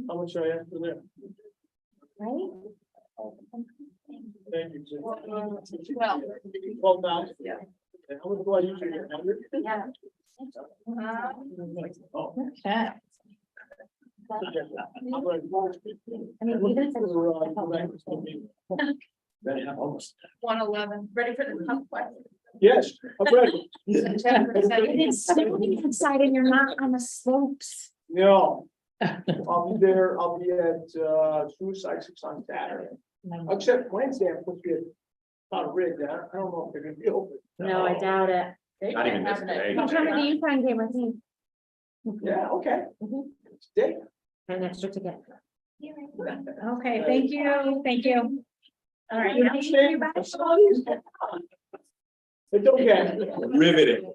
How much I have for that? Right? Thank you. Well, 12,000. Yeah. And how much do I usually get? 100? Yeah. Oh. Okay. I'm like, I mean, even almost. 111, ready for the tough question. Yes, I'm ready. it's inside and you're not on the slopes. No. I'll be there, I'll be at Suicide Six on Saturday. Except Wednesday, I'm supposed to be at Town Ridge. I don't know if they're gonna be open. No, I doubt it. Not even this day. What time do you find game with me? Yeah, okay. Stay. An extra ticket. Okay, thank you, thank you. All right. You understand? It's okay. Riveting.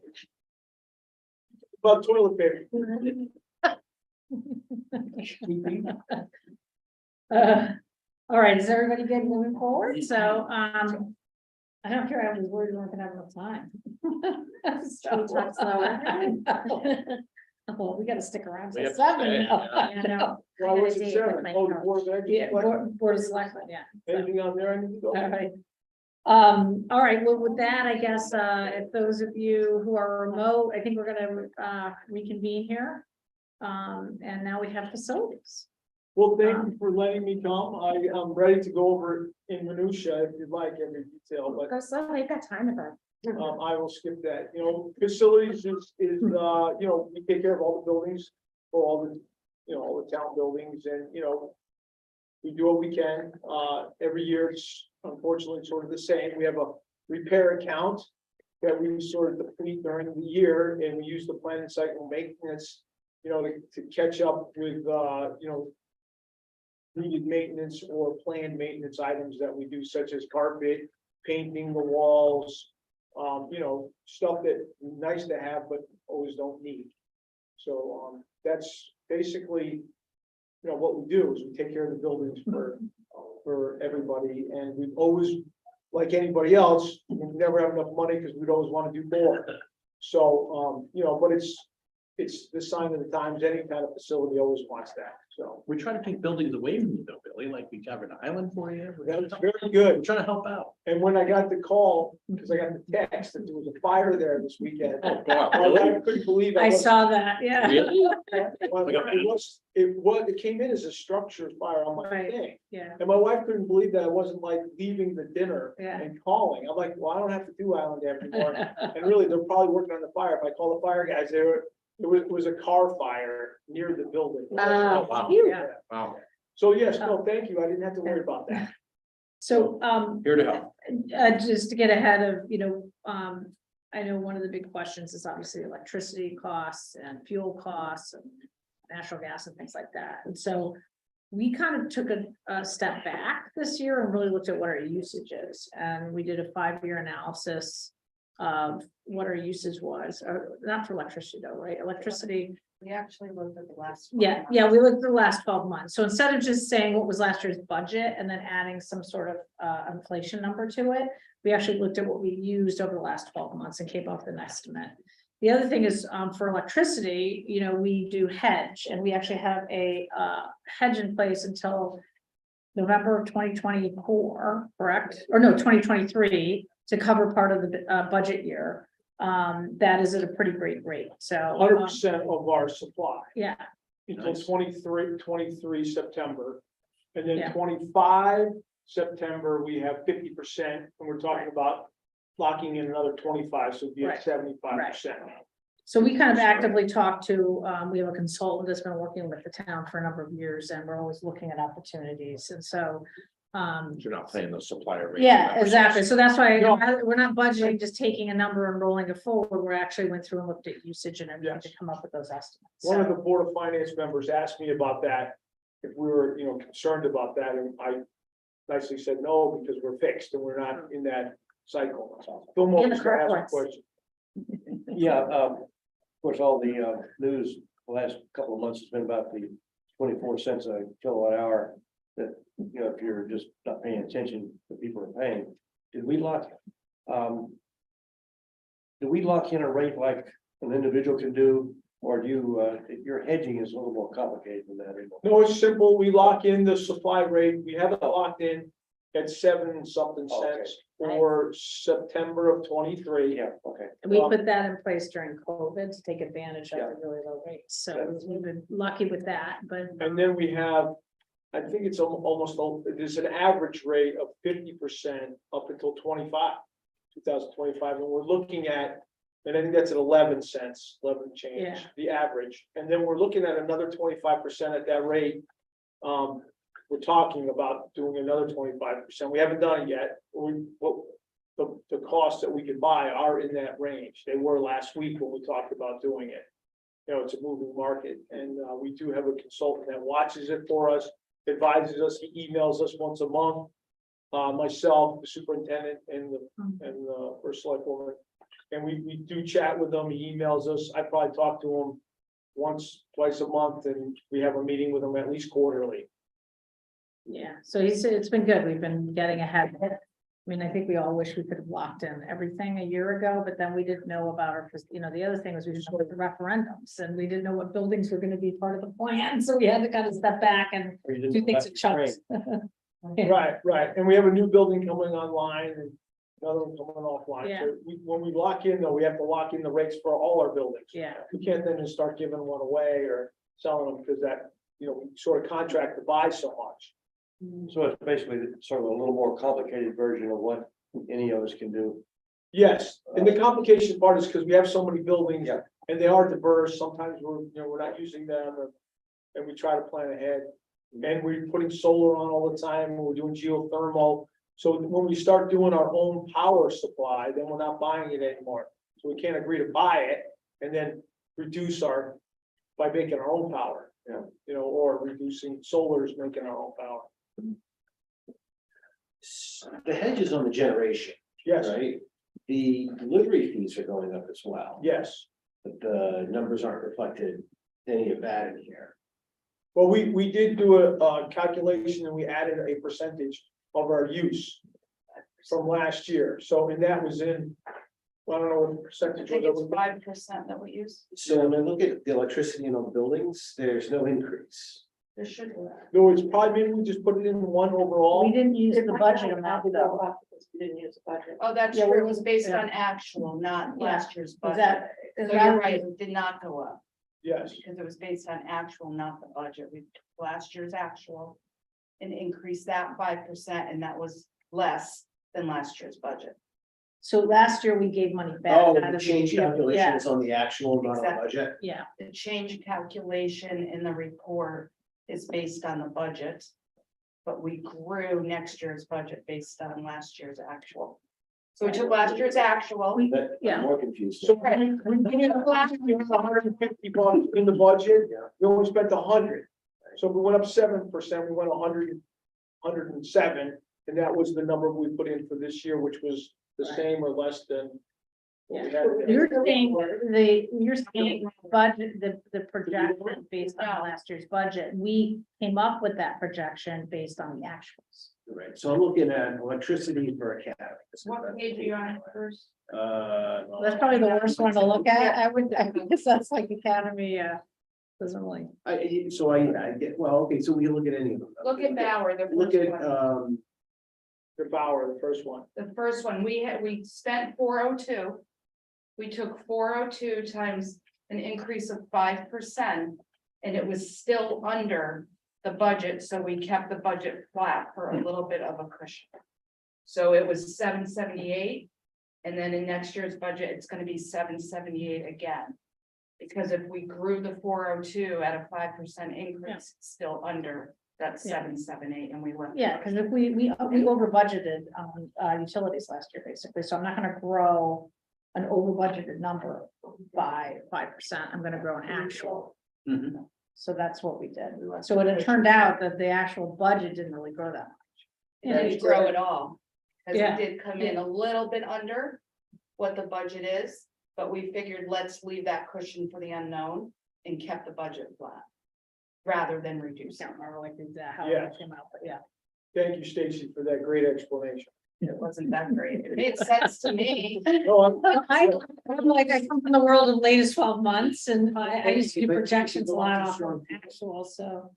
About toilet paper. All right, is everybody good moving forward? So, I don't care, I was worried we weren't gonna have enough time. Should we talk slower? Well, we gotta stick around We till have to stay, 7. I know. Why was I gotta it date 7? with my Oh, the coach. Board of Ed? Yeah, board of selectmen, yeah. Anything on there I need to go? All right. All right, well, with that, I guess, if those of you who are remote, I think we're gonna, reconvene here. And now we have facilities. Well, thank you for letting me come. I am ready to go over in minutia if you'd like every detail, but Go slow, you've got time to burn. I will skip that. You know, facilities is, you know, we take care of all the buildings for all the, you know, all the town buildings and, you know, we do what we can. Every year it's unfortunately sort of the same. We have a repair account that we sort of deplete during the year and we use the planning cycle maintenance, you know, to catch up with, you know, needed maintenance or planned maintenance items that we do, such as carpet, painting the walls, you know, stuff that nice to have, but always don't need. So, that's basically, you know, what we do is we take care of the buildings for everybody, and we've always, like anybody else, we never have enough money because we'd always want to do more. So, you know, but it's the sign of the times. Any kind of facility always wants that. So We're trying to take buildings away from you though, Billy, like we covered an island for you. that was very good. We're trying to help out. And when I got the call, because I got the text that there was a fire there this weekend, Oh, God, I really? couldn't believe I wasn't- saw that, yeah. Really? Well, it came in as a structure fire on my Right. thing. Yeah, And my wife couldn't believe that I wasn't like leaving the dinner yeah. and calling. I'm like, well, I don't have to do Island anymore. And really, they're probably working on the fire. If I call the fire guys, it was a car fire near the building. Oh, wow. Yeah. Wow. So yes, no, thank you. I didn't have to worry about that. So, Here to help. just to get ahead of, you know, I know one of the big questions is obviously electricity costs and fuel costs and natural gas and things like that. And so we kind of took a step back this year and really looked at what our usage is. And we did a 5-year analysis of what our usage was, or not for electricity though, right? Electricity. We actually looked at the last. Yeah, we looked at the last 12 months. So instead of just saying what was last year's budget and then adding some sort of inflation number to it, we actually looked at what we used over the last 12 months and came up with an estimate. The other thing is for electricity, you know, we do hedge, and we actually have a hedge in place until November of 2024, correct? Or no, 2023, to cover part of the budget year. That is at a pretty great rate. So 100% of our supply yeah, until 23 September. And then Yeah. 25 September, we have 50%, and we're talking about locking in another 25, so it'd be Right. at 75%. so we kind of actively talk to, we have a consultant that's been working with the town for a number of years, and we're always looking at opportunities. And so You're not paying the supplier rate. yeah, exactly. So that's why No. we're not budgeting, just taking a number and rolling it forward. We actually went through and looked at usage and everything to come up with those estimates. One of So- the Board of Finance members asked me about that, if we were, you know, concerned about that, and I nicely said no, because we're fixed and we're not in that cycle. Phil In Morris the asked a correct question. Yeah, of course, all the news the last couple of months has been about the 24 cents a kilowatt hour. That, you know, if you're just not paying attention, the people are paying. Did we lock Do we lock in a rate like an individual can do, or do you, your hedging is a little more complicated than that? No, it's simple. We lock in the supply rate. We have it locked in at 7 something cents for September of 23. Yeah, okay. And we put that in place during COVID to take advantage of the really low rates, so we've been lucky with that, but. And then we have, I think it's almost, there's an average rate of 50% up until 2025, and we're looking at, and I think that's at 11 cents, 11 change, Yeah. the average. And then we're looking at another 25% at that rate. We're talking about doing another 25%. We haven't done it yet. The costs that we could buy are in that range. They were last week when we talked about doing it. You know, it's a moving market, and we do have a consultant that watches it for us, advises us, he emails us once a month. Myself, the superintendent, and the first select woman, and we do chat with them. He emails us. I probably talk to him once, twice a month, and we have a meeting with him at least quarterly. Yeah, so he said it's been good. We've been getting ahead. I mean, I think we all wish we could have locked in everything a year ago, but then we didn't know about our, the other thing was we just went to referendums and we didn't know what buildings were gonna be part of the plan, so we had to kind of step back and do things in chunks. Right, and we have a new building coming online and another one coming offline. Yeah. So when we lock in, though, we have to lock in the rates for all our buildings. Yeah, We can't then just start giving one away or selling them because that, we sort of contract to buy so much. So it's basically sort of a little more complicated version of what any of us can do. Yes, and the complication part is because we have so many buildings and they are diverse. Sometimes we're not using them, and we try to plan ahead. And we're putting solar on all the time, and we're doing geothermal. So when we start doing our own power supply, then we're not buying it anymore. So we can't agree to buy it and then reduce by making our own power. Or reducing solars, making our own power. The hedges on the generation, Yes, right? The delivery fees are going up as well, yes. but the numbers aren't reflected any of that in here. Well, we did do a calculation and we added a percentage of our use from last year. So, and that was in, I don't know what the percentage was. 5% that we use. So when I look at the electricity in all the buildings, there's no increase. There should be. No, it's probably, maybe we just put it in one overall. we didn't use the budget amount though. We didn't use the budget. Oh, that's Yeah, true. It was based on actual, not Yeah. last year's Is budget. that? So you're right, it did not go up Yes, because it was based on actual, not the budget. We took last year's actual and increased that 5%, and that was less than last year's budget. So last year we gave money back. Oh, out the of change calculation Yeah, is on the actual, not on the Exactly. budget. yeah, The change calculation in the report is based on the budget. But we grew next year's budget based on last year's actual. So we took last year's actual. That, Yeah. I'm more confused. so we did last year, we had $150 in the budget. We only spent 100. So if we went up 7%, we went 107, and that was the number we put in for this year, which was the same or less than. what we had. you're saying budget, the projection based on last year's budget, we came up with that projection based on the actuals. Right, so I'm looking at electricity per academy. What page are you on first? That's probably the worst one to look at. I guess that's like Academy, doesn't really. I get, well, okay, so we can look at any of them. Look at Bauer, the Look first at, one. The Bauer, the first one. The first one, we spent 402. We took 402 times an increase of 5%, and it was still under the budget, so we kept the budget flat for a little bit of a cushion. So it was 778, and then in next year's budget, it's gonna be 778 again. Because if we grew the 402 at a 5% increase, it's still under that 778, and we left. Yeah, because if we over budgeted on utilities last year, basically, so I'm not gonna grow an over budgeted number by 5%. I'm gonna grow an actual. Mhm. So that's what we did. So it turned out that the actual budget didn't really grow that much. It didn't grow at all. Because Yeah. we did come in a little bit under what the budget is, but we figured let's leave that cushion for the unknown and kept the budget flat. Rather than I reducing. can't remember like how Yeah. it came out, but yeah. Thank you, Stacy, for that great explanation. It wasn't that great. It made sense to me. No, I'm like, I come from the world of latest 12 months and I used to do projections a lot off of actual, so.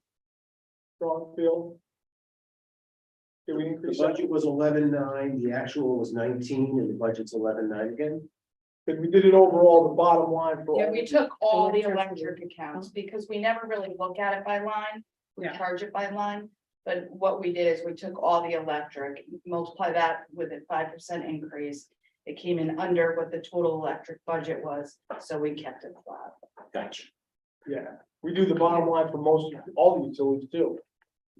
Strong field. Did we The increase that? budget was 11.9, the actual was 19, and the budget's 11.9 again. But we did it overall, the bottom line for. Yeah, all we the- took all the Electricity. electric accounts because we never really look at it by line. We Yeah. charge it by line. But what we did is we took all the electric, multiply that with a 5% increase. It came in under what the total electric budget was, so we kept it flat. Gotcha. Yeah, we do the bottom line for most, all the utilities too.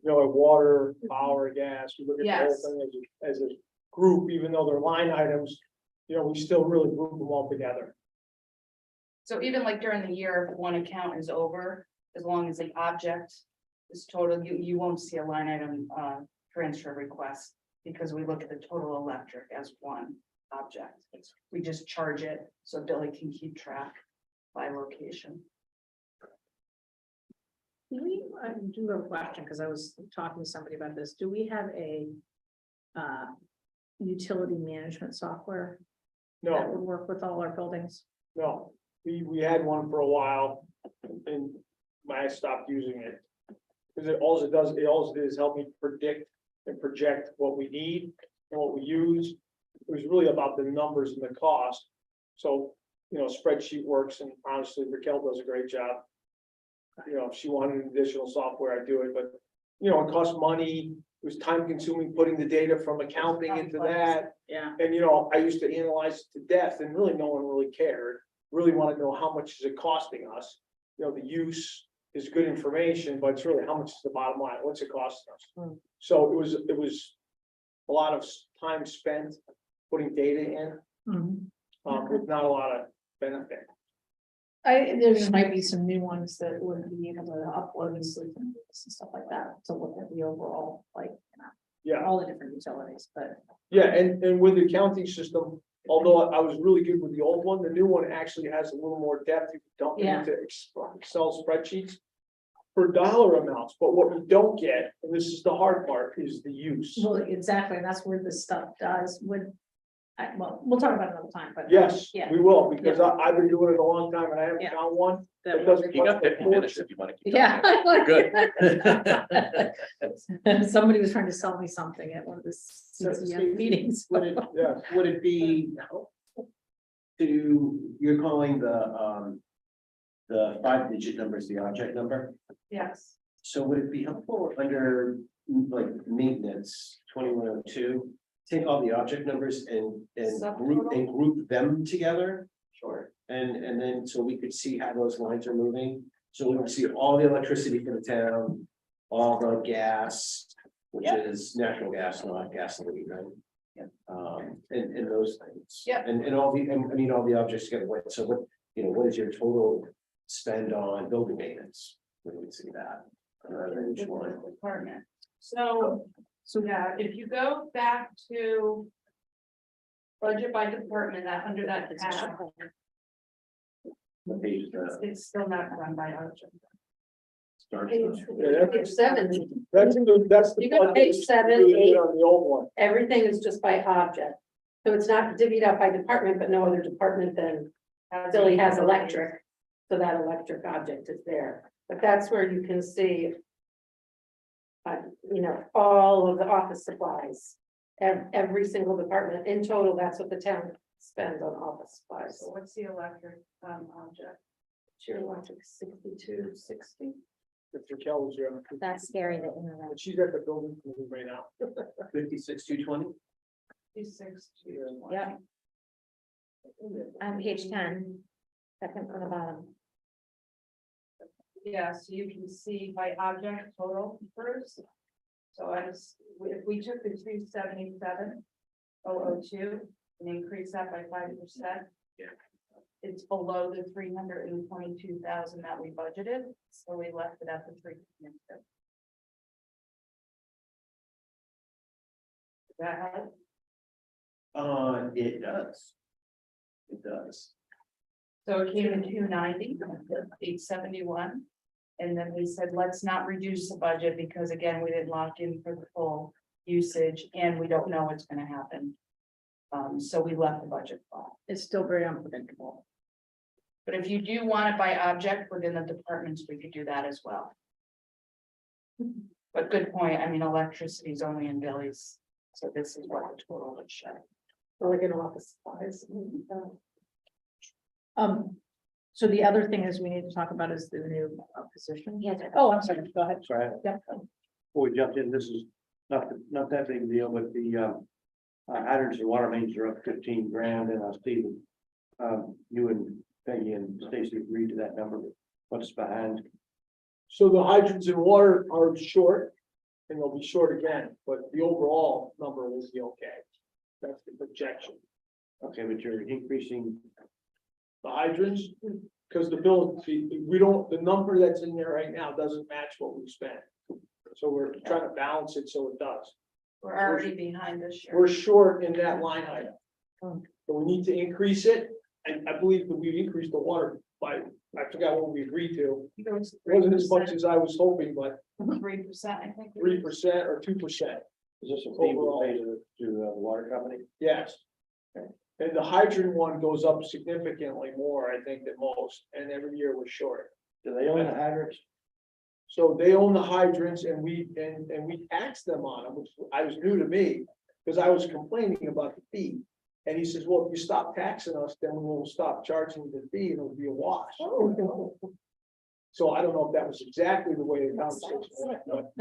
You know, like water, power, gas, we look at the whole Yes. thing as a group, even though they're line items. You know, we still really group them all together. So even like during the year, if one account is over, as long as the object is total, you won't see a line item transfer request. Because we look at the total electric as one object. We just charge it so Billy can keep track by location. I do have a question, because I was talking to somebody about this. Do we have a utility management software that No, would work with all our buildings? no, we had one for a while and I stopped using it. Because it all it is help me predict and project what we need and what we use. It was really about the numbers and the cost. So, you know, spreadsheet works and honestly, Raquel does a great job. You know, if she wanted additional software, I'd do it, but, you know, it costs money. It was time consuming putting the data from accounting into that. Yeah. And, you know, I used to analyze it to death and really no one really cared. Really want to know how much is it costing us? You know, the use is good information, but it's really how much is the bottom line? What's it costing us? So it was a lot of time spent putting data in, with not a lot of benefit. There just might be some new ones that would be able to upload and sleep and stuff like that to look at the overall, like, Yeah. all the different utilities, but. Yeah, and with the accounting system, although I was really good with the old one, the new one actually has a little more depth. You can dump it Yeah. into Excel spreadsheets for dollar amounts, but what we don't get, and this is the hard part, is the use. Well, exactly, and that's where this stuff does, well, we'll talk about it another time, but. Yes, Yeah. we will, because I've been doing it a long time and I haven't Yeah. found one. That That doesn't. You got cost 50 a minutes fortune. if you want to keep. Yeah. Good. Somebody was trying to sell me something at one of the CCM meetings. Would it, Yeah. would it be you're calling the 5-digit numbers, the object number? Yes. So would it be helpful under like maintenance 2102, take all the object numbers and group them together? Sure. And then so we could see how those lines are moving. So we would see all the electricity for the town, all the gas, which is natural gas, not gasoline, right? Yeah. And those things. Yeah. And all the, I mean, all the objects together. So what, what is your total spend on building maintenance? We would see that. Each one. Department. So yeah, if you go back to budget by department, that under that tab, What page is that? it's still not run by object. Starts Yeah, on- Page 7, That's the. You got page 7, really 8. On the old one. everything is just by object. So it's not divvied up by department, but no other department than Billy has electric. So that electric object is there, but that's where you can see. All of the office supplies, every single department, in total, that's what the town spends on office supplies. So what's the electric object? Your electric 6260. If Raquel was here. That's scary that you know that. But she's at the building right now. 56,220? 56. Yeah. On page 10, second from the bottom. Yeah, so you can see by object total first. So if we took the 277,002 and increase that by 5%. Yeah. It's below the 322,000 that we budgeted, so we left it at the 300. Does that help? It does. It does. So it came in 290, 871. And then we said, let's not reduce the budget because again, we didn't lock in for the full usage and we don't know what's gonna happen. So we left the budget flat. It's still very unpredictable. But if you do want it by object within the departments, we could do that as well. But good point, I mean, electricity is only in Billy's, so this is what the total would show. We're gonna want the supplies. So the other thing is we need to talk about is the new position. Yes. Oh, I'm sorry, go ahead. Sorry, Yep. before we jumped in, this is not that big a deal, but the hydrants and water mains are up 15 grand, and I see that you and Peggy and Stacy agreed to that number. What's behind? So the hydrants and water are short, and they'll be short again, but the overall number will be okay. That's the projection. Okay, but you're increasing. The hydrants, because the bill, we don't, the number that's in there right now doesn't match what we spent. So we're trying to balance it so it does. We're already behind this year. We're short in that line item. So we need to increase it, and I believe that we increased the water by, I forgot what we agreed to. It wasn't as much as I was hoping, but 3%, I think. 3% or 2%. Is this a fee we pay to the water company? Yes. And the hydrant one goes up significantly more, I think, than most, and every year we're short. Do they own the hydrants? So they own the hydrants and we tax them on them, which I was new to me, because I was complaining about the fee. And he says, well, if you stop taxing us, then we will stop charging the fee and it'll be a wash. So I don't know if that was exactly the way the conversation went, but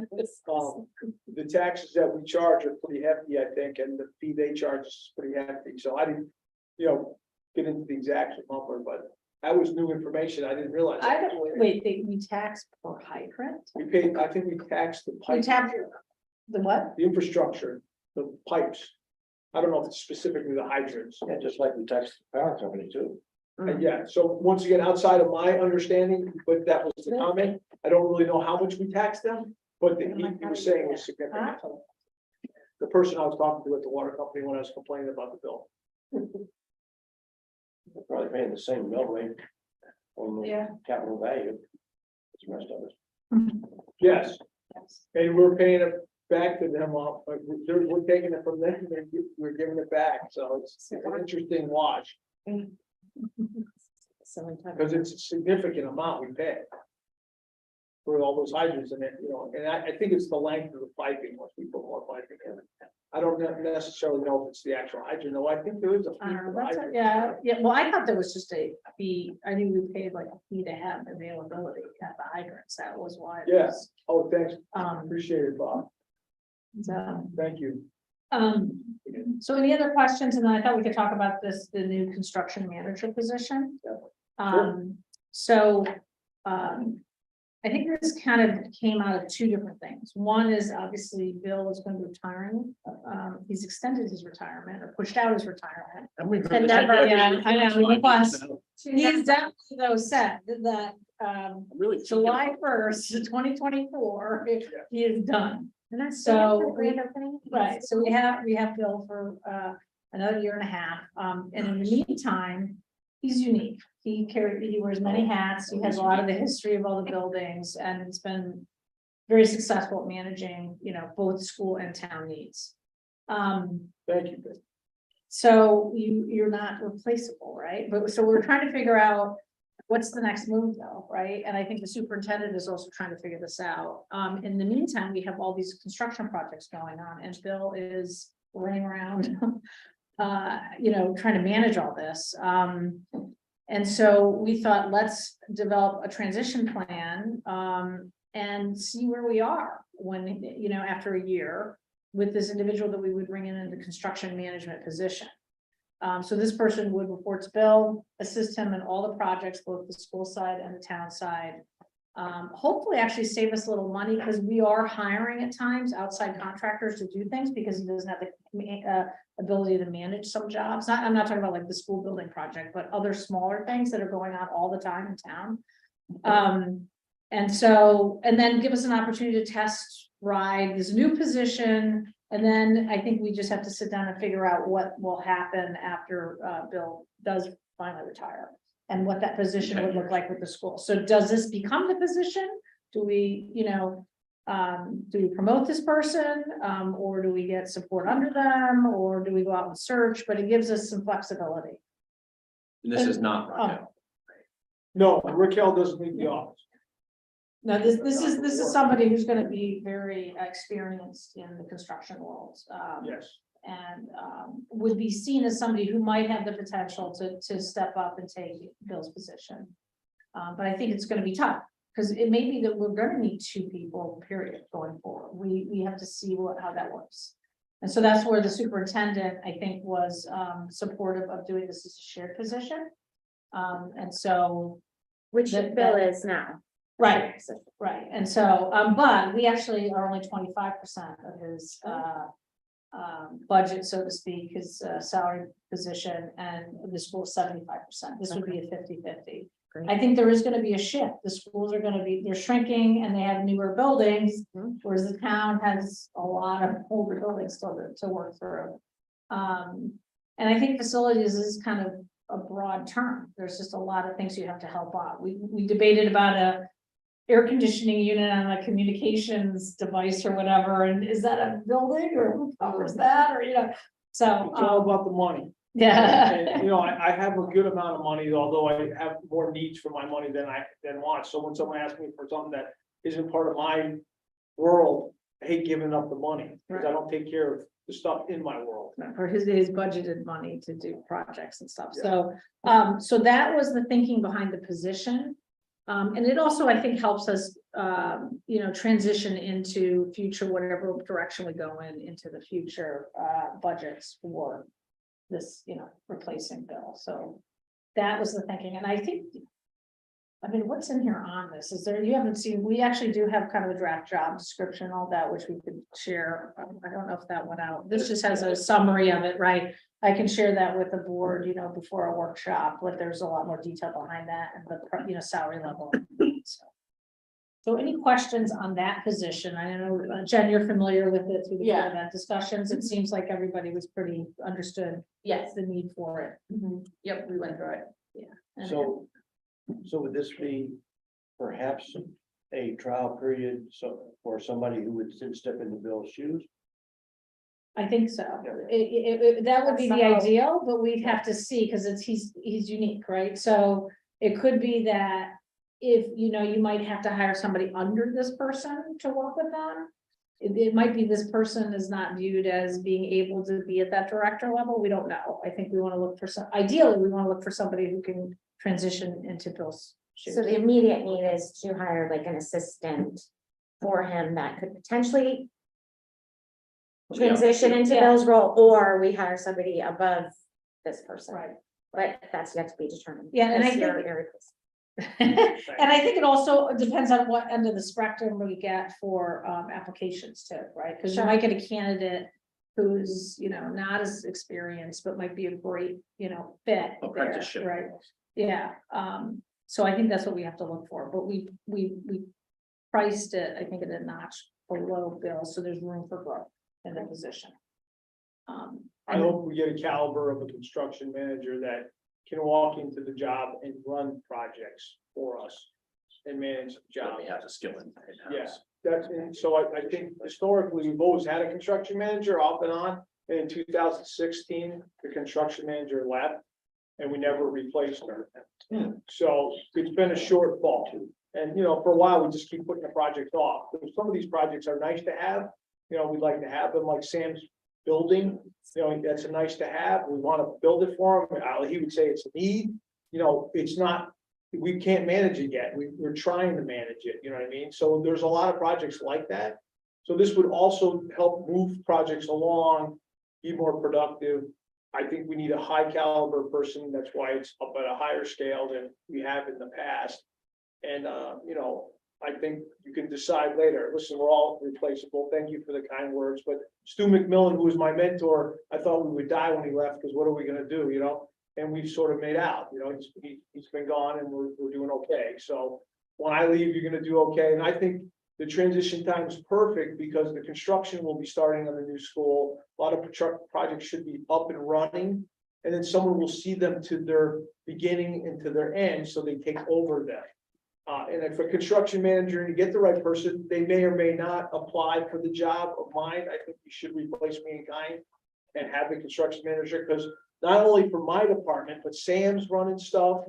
the taxes that we charge are pretty hefty, I think, and the fee they charge is pretty hefty. So I didn't, get into the exact number, but that was new information. I didn't realize. I don't, wait, we tax per hydrant? We paid, I think we taxed the We pipe, tax the what? the infrastructure, the pipes. I don't know if it's specifically the hydrants. Yeah, just like we tax the power company too. Yeah, so once again, outside of my understanding, but that was the comment, I don't really know how much we tax them, but he was saying it was significant. The person I was talking to at the water company when I was complaining about the bill. They're probably paying the same mill rate on the Yeah. capital value. It's the rest of us. Yes, and we're paying it back to them, but we're taking it from them, and we're giving it back, so it's an interesting watch. Because it's a significant amount we pay. For all those hydrants in it, and I think it's the length of the piping, once we put more piping in. I don't necessarily know if it's the actual hydrant, though I think there is a fee for the hydrant. Yeah, well, I thought there was just a fee, I knew we paid like a fee to have availability at the hydrants, that was why. it Yes, was, oh, thanks, Um, appreciate it, Bob, so, thank you. so any other questions, and then I thought we could talk about the new construction manager position. So, I think this kind of came out of two different things. One is obviously Bill is going to be retiring. He's extended his retirement or pushed out his retirement. And never, yeah, I know, he was. He's definitely though said that, Really. July 1st, 2024, he is done. And that's So, grand opening. right, so we have Bill for another year and a half. And in the meantime, he's unique. He wears many hats. He has a lot of the history of all the buildings, and it's been very successful at managing, both school and town needs. Thank you. So you're not replaceable, right? But so we're trying to figure out what's the next move though, right? And I think the superintendent is also trying to figure this out. In the meantime, we have all these construction projects going on, and Bill is running around trying to manage all this. And so we thought, let's develop a transition plan and see where we are when, after a year with this individual that we would bring in the construction management position. So this person would report to Bill, assist him in all the projects, both the school side and the town side. Hopefully actually save us a little money, because we are hiring at times outside contractors to do things because he doesn't have the ability to manage some jobs. I'm not talking about like the school building project, but other smaller things that are going on all the time in town. And then give us an opportunity to test ride this new position. And then I think we just have to sit down and figure out what will happen after Bill does finally retire, and what that position would look like with the school. So does this become the position? Do we, do we promote this person, or do we get support under them, or do we go out and search? But it gives us some flexibility. And this is not Raquel. No, Raquel doesn't leave the office. Now, this is somebody who's gonna be very experienced in the construction world. Yes. And would be seen as somebody who might have the potential to step up and take Bill's position. But I think it's gonna be tough, because it may be that we're gonna need 2 people, period, going forward. We have to see how that works. And so that's where the superintendent, I think, was supportive of doing this as a shared position. And so. Which Bill is now. Right, right, and so, but we actually are only 25% of his budget, so to speak, his salary position, and the school 75%. This would be a 50-50. I think there is gonna be a shift. The schools are gonna be, they're shrinking and they have newer buildings, whereas the town has a lot of older buildings still to work through. And I think facilities is kind of a broad term. There's just a lot of things you have to help out. We debated about a air conditioning unit on a communications device or whatever, and is that a building, or who covers that, or, so. It's all about the money. Yeah. And, I have a good amount of money, although I have more needs for my money than want. So when someone asks me for something that isn't part of my world, I hate giving up the money, because I don't take care of the stuff in my world. For his budgeted money to do projects and stuff. So, so that was the thinking behind the position. And it also, I think, helps us, transition into future, whatever direction we go into the future, budgets for this, replacing Bill. So that was the thinking. And I think, what's in here on this? Is there, you haven't seen, we actually do have kind of a draft job description, all that, which we could share. I don't know if that went out. This just has a summary of it, right? I can share that with the board, before a workshop, but there's a lot more detail behind that and the, salary level. So any questions on that position? I know, Jen, you're familiar with it through the that discussions. It seems like everybody was pretty understood. Yes. The need for it. Yep, we went through it. Yeah. So would this be perhaps a trial period, for somebody who would step into Bill's shoes? I think so. Yeah. That would be the That's ideal, but we'd have to see, because he's unique, right? So it could be that if, you might have to hire somebody under this person to work with them. It might be this person is not viewed as being able to be at that director level. We don't know. I think we want to look for ideally, we want to look for somebody who can transition into Bill's shoes. So the immediate need is to hire like an assistant for him that could potentially transition into Bill's role, or we hire somebody above this person. Right. But that's yet to be determined. Yeah, and I think and I think it also depends on what end of the spectrum we get for applications too, right? Because you might get a candidate who's, not as experienced, but might be a great, fit there, Apprenticeship. right? Yeah, so I think that's what we have to look for, but we priced it, I think, at a notch below Bill, so there's room for growth in the position. I hope we get a caliber of a construction manager that can walk into the job and run projects for us and manage the job. We have the skill in. Yes, and so I think historically, we've always had a construction manager off and on. And in 2016, the construction manager left and we never replaced her. So it's been a shortfall. And, for a while, we just keep putting the project off. Some of these projects are nice to have, we'd like to have them, like Sam's building, that's a nice to have. We want to build it for him. He would say it's a need, it's not, we can't manage it yet. We're trying to manage it, you know what I mean? So there's a lot of projects like that. So this would also help move projects along, be more productive. I think we need a high caliber person. That's why it's up at a higher scale than we have in the past. And, I think you can decide later. Listen, we're all replaceable. Thank you for the kind words, but Stu McMillan, who was my mentor, I thought we would die when he left, because what are we going to do, And we've sort of made out, he's been gone and we're doing okay. So when I leave, you're going to do okay. And I think the transition time is perfect, because the construction will be starting on the new school. A lot of projects should be up and running, and then someone will see them to their beginning and to their end, so they take over them. And if a construction manager, and you get the right person, they may or may not apply for the job of mine. I think you should replace me in kind and have the construction manager, because not only for my department, but Sam's running stuff.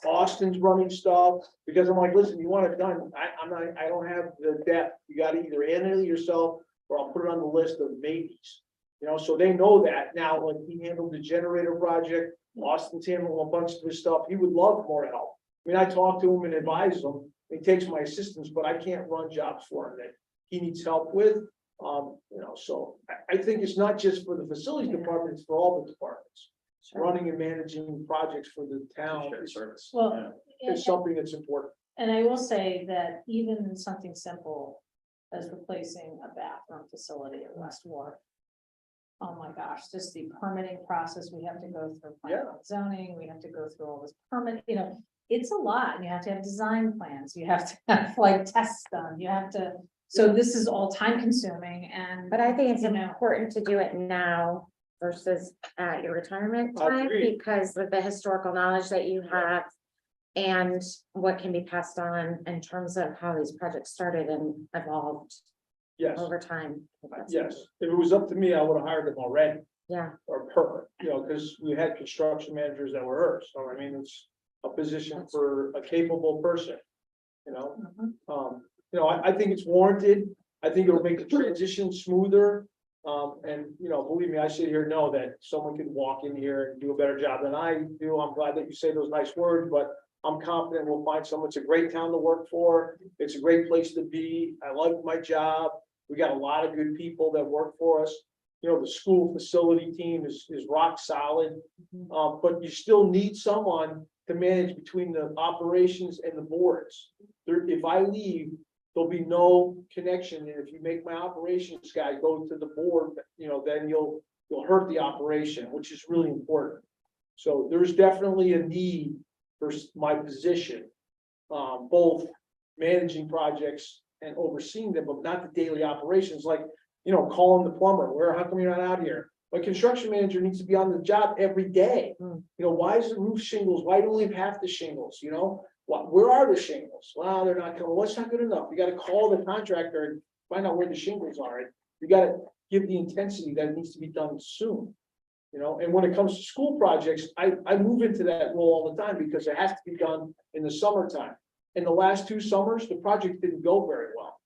Austin's running stuff, because I'm like, listen, you want it done, I don't have the depth. You gotta either handle it yourself, or I'll put it on the list of maybes. You know, so they know that now. Like, he handled the generator project, Austin's handling a bunch of his stuff. He would love more help. I mean, I talk to him and advise him. He takes my assistance, but I can't run jobs for him that he needs help with. You know, so I think it's not just for the facilities department, it's for all the departments. Running and managing projects for the town Service. Well, is something that's important. and I will say that even something simple as replacing a bathroom facility at West Wharf. Oh my gosh, just the permitting process we have to go through, planning and zoning, we have to go through all this permit, you know, it's a lot, and you have to have design plans, you have to have like tests done, you have to, so this is all time consuming and. But I think it's you know, important to do it now versus at your retirement time, Agreed. because of the historical knowledge that you have. And what can be passed on in terms of how these projects started and evolved Yes, over time. yes. If it was up to me, I would have hired them already, Yeah, or her, you know, because we had construction managers that were hers. So I mean, it's a position for a capable person, you know? You know, I think it's warranted. I think it'll make the transition smoother. And, you know, believe me, I sit here and know that someone can walk in here and do a better job than I do. I'm glad that you say those nice words, but I'm confident we'll find someone. It's a great town to work for. It's a great place to be. I like my job. We got a lot of good people that work for us. You know, the school facility team is rock solid. But you still need someone to manage between the operations and the boards. If I leave, there'll be no connection. And if you make my operations guy go to the board, you know, then you'll hurt the operation, which is really important. So there's definitely a need for my position, both managing projects and overseeing them, but not the daily operations, like, you know, calling the plumber, how come you're not out here? A construction manager needs to be on the job every day. You know, why is the roof shingles? Why don't we have half the shingles, you know? Where are the shingles? Well, they're not coming. What's not good enough? You gotta call the contractor and find out where the shingles are. And you gotta give the intensity that it needs to be done soon. You know, and when it comes to school projects, I move into that role all the time because it has to be done in the summertime. In the last 2 summers, the project didn't go very well.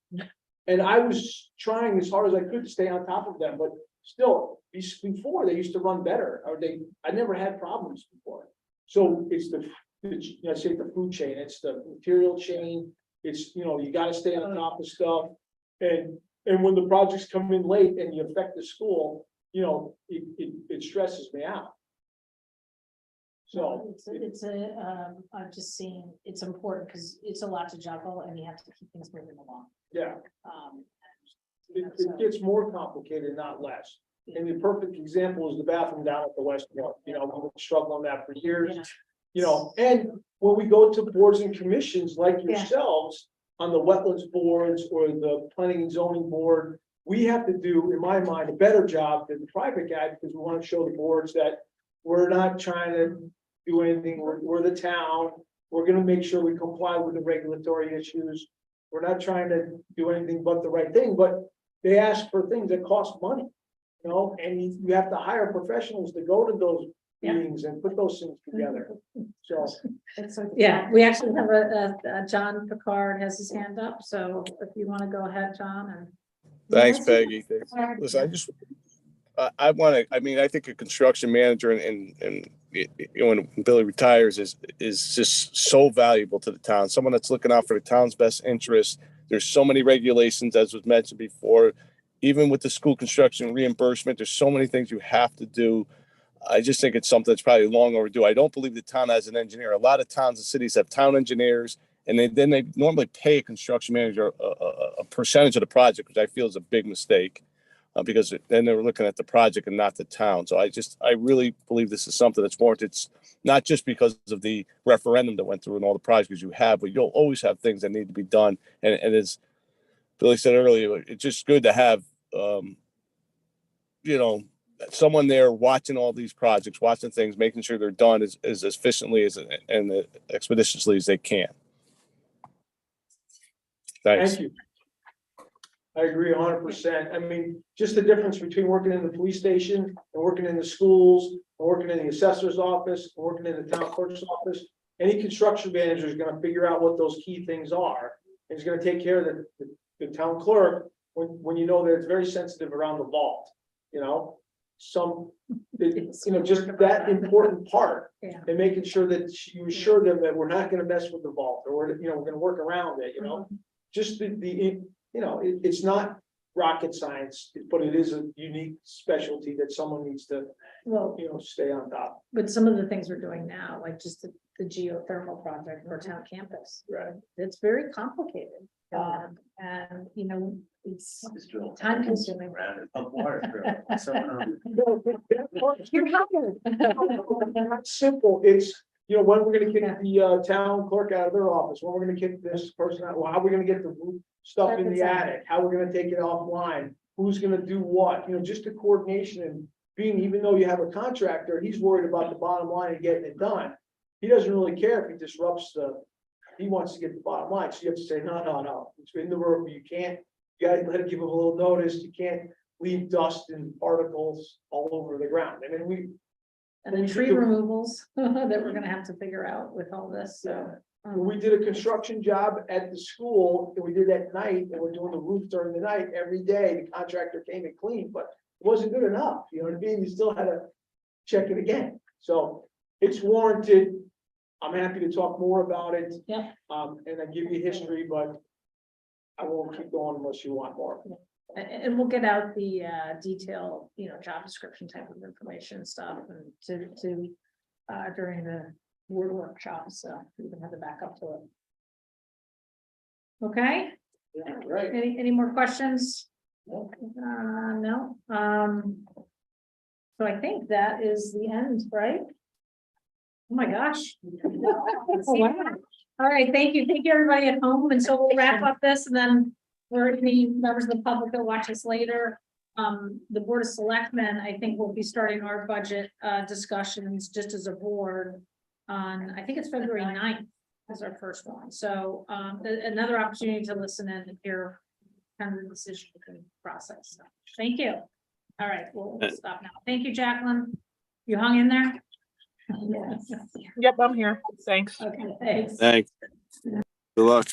And I was trying as hard as I could to stay on top of them, but still, before they used to run better, or I never had problems before. So it's I say the food chain, it's the material chain, it's, you know, you gotta stay on top of stuff. And when the projects come in late and you affect the school, you know, it stresses me out. So. I'm just seeing, it's important because it's a lot to juggle and you have to keep things moving along. Yeah, Um, it gets more complicated, not less. And the perfect example is the bathroom down at the West Wharf. You know, we've been struggling on that for years. Yeah. You know, and when we go to boards and commissions like yourselves on the wetlands boards or the planning and zoning board, we have to do, in my mind, a better job than the private guy, because we want to show the boards that we're not trying to do anything. We're the town. We're going to make sure we comply with the regulatory issues. We're not trying to do anything but the right thing, but they ask for things that cost money, you know, and you have to hire professionals to go to those meetings and put those things together. So. Yeah, we actually have a John Picard has his hand up, so if you want to go ahead, John, and. Thanks, Peggy. Listen, I want to, I mean, I think a construction manager and you know, when Billy retires is just so valuable to the town. Someone that's looking out for the town's best interest. There's so many regulations, as was mentioned before, even with the school construction reimbursement, there's so many things you have to do. I just think it's something that's probably long overdue. I don't believe the town has an engineer. A lot of towns and cities have town engineers, and then they normally pay a construction manager a percentage of the project, which I feel is a big mistake, because then they're looking at the project and not the town. So I really believe this is something that's warranted. It's not just because of the referendum that went through and all the projects you have, but you'll always have things that need to be done. And as Billy said earlier, it's just good to have, you know, someone there watching all these projects, watching things, making sure they're done as efficiently and expeditiously as they can. Thanks. Thank you. I agree 100%. I mean, just the difference between working in the police station and working in the schools, and working in the assessor's office, and working in the town clerk's office. Any construction manager is gonna figure out what those key things are. And he's gonna take care of the town clerk when you know that it's very sensitive around the vault, you know? Just that important part. Yeah. And making sure that you assure them that we're not gonna mess with the vault, or we're gonna work around it, you know? Just it's not rocket science, but it is a unique specialty that someone needs to, Well, stay on top. but some of the things we're doing now, like just the geothermal project for town campus. Right. It's very complicated. And, it's time consuming. Not simple, it's, when we're gonna kick the town clerk out of their office, when we're gonna kick this person out, well, how are we gonna get the stuff in the attic, how we're gonna take it offline, who's gonna do what, just the coordination and being, even though you have a contractor, he's worried about the bottom line and getting it done. He doesn't really care if he disrupts he wants to get the bottom line, so you have to say, no, it's in the room, you gotta let him give him a little notice, you can't leave dust and particles all over the ground, and then And then tree removals that we're gonna have to figure out with all this, so. when we did a construction job at the school, and we did at night, and we're doing the roof during the night, every day, the contractor came and cleaned, but it wasn't good enough, you know what I mean? You still had to check it again, so it's warranted. I'm happy to talk more about it. Yeah. And I give you history, but I won't keep going unless you want more. And we'll get out the detailed, job description type of information and stuff and to during the word workshop, so you can have the backup to it. Okay, Right. any more questions? No. So I think that is the end, right? Oh my gosh. Oh, wow. All right, thank you everybody at home, and so we'll wrap up this, and then for any members of the public that watch us later, the Board of Selectmen, I think we'll be starting our budget discussions just as a board on, I think it's February 9th is our first one. So another opportunity to listen in and hear kind of the decision process. So, thank you. All right, we'll stop now. Thank you, Jacqueline. You hung in there? Yes. Yep, I'm here. Thanks. Okay, thanks. Thanks. Good luck.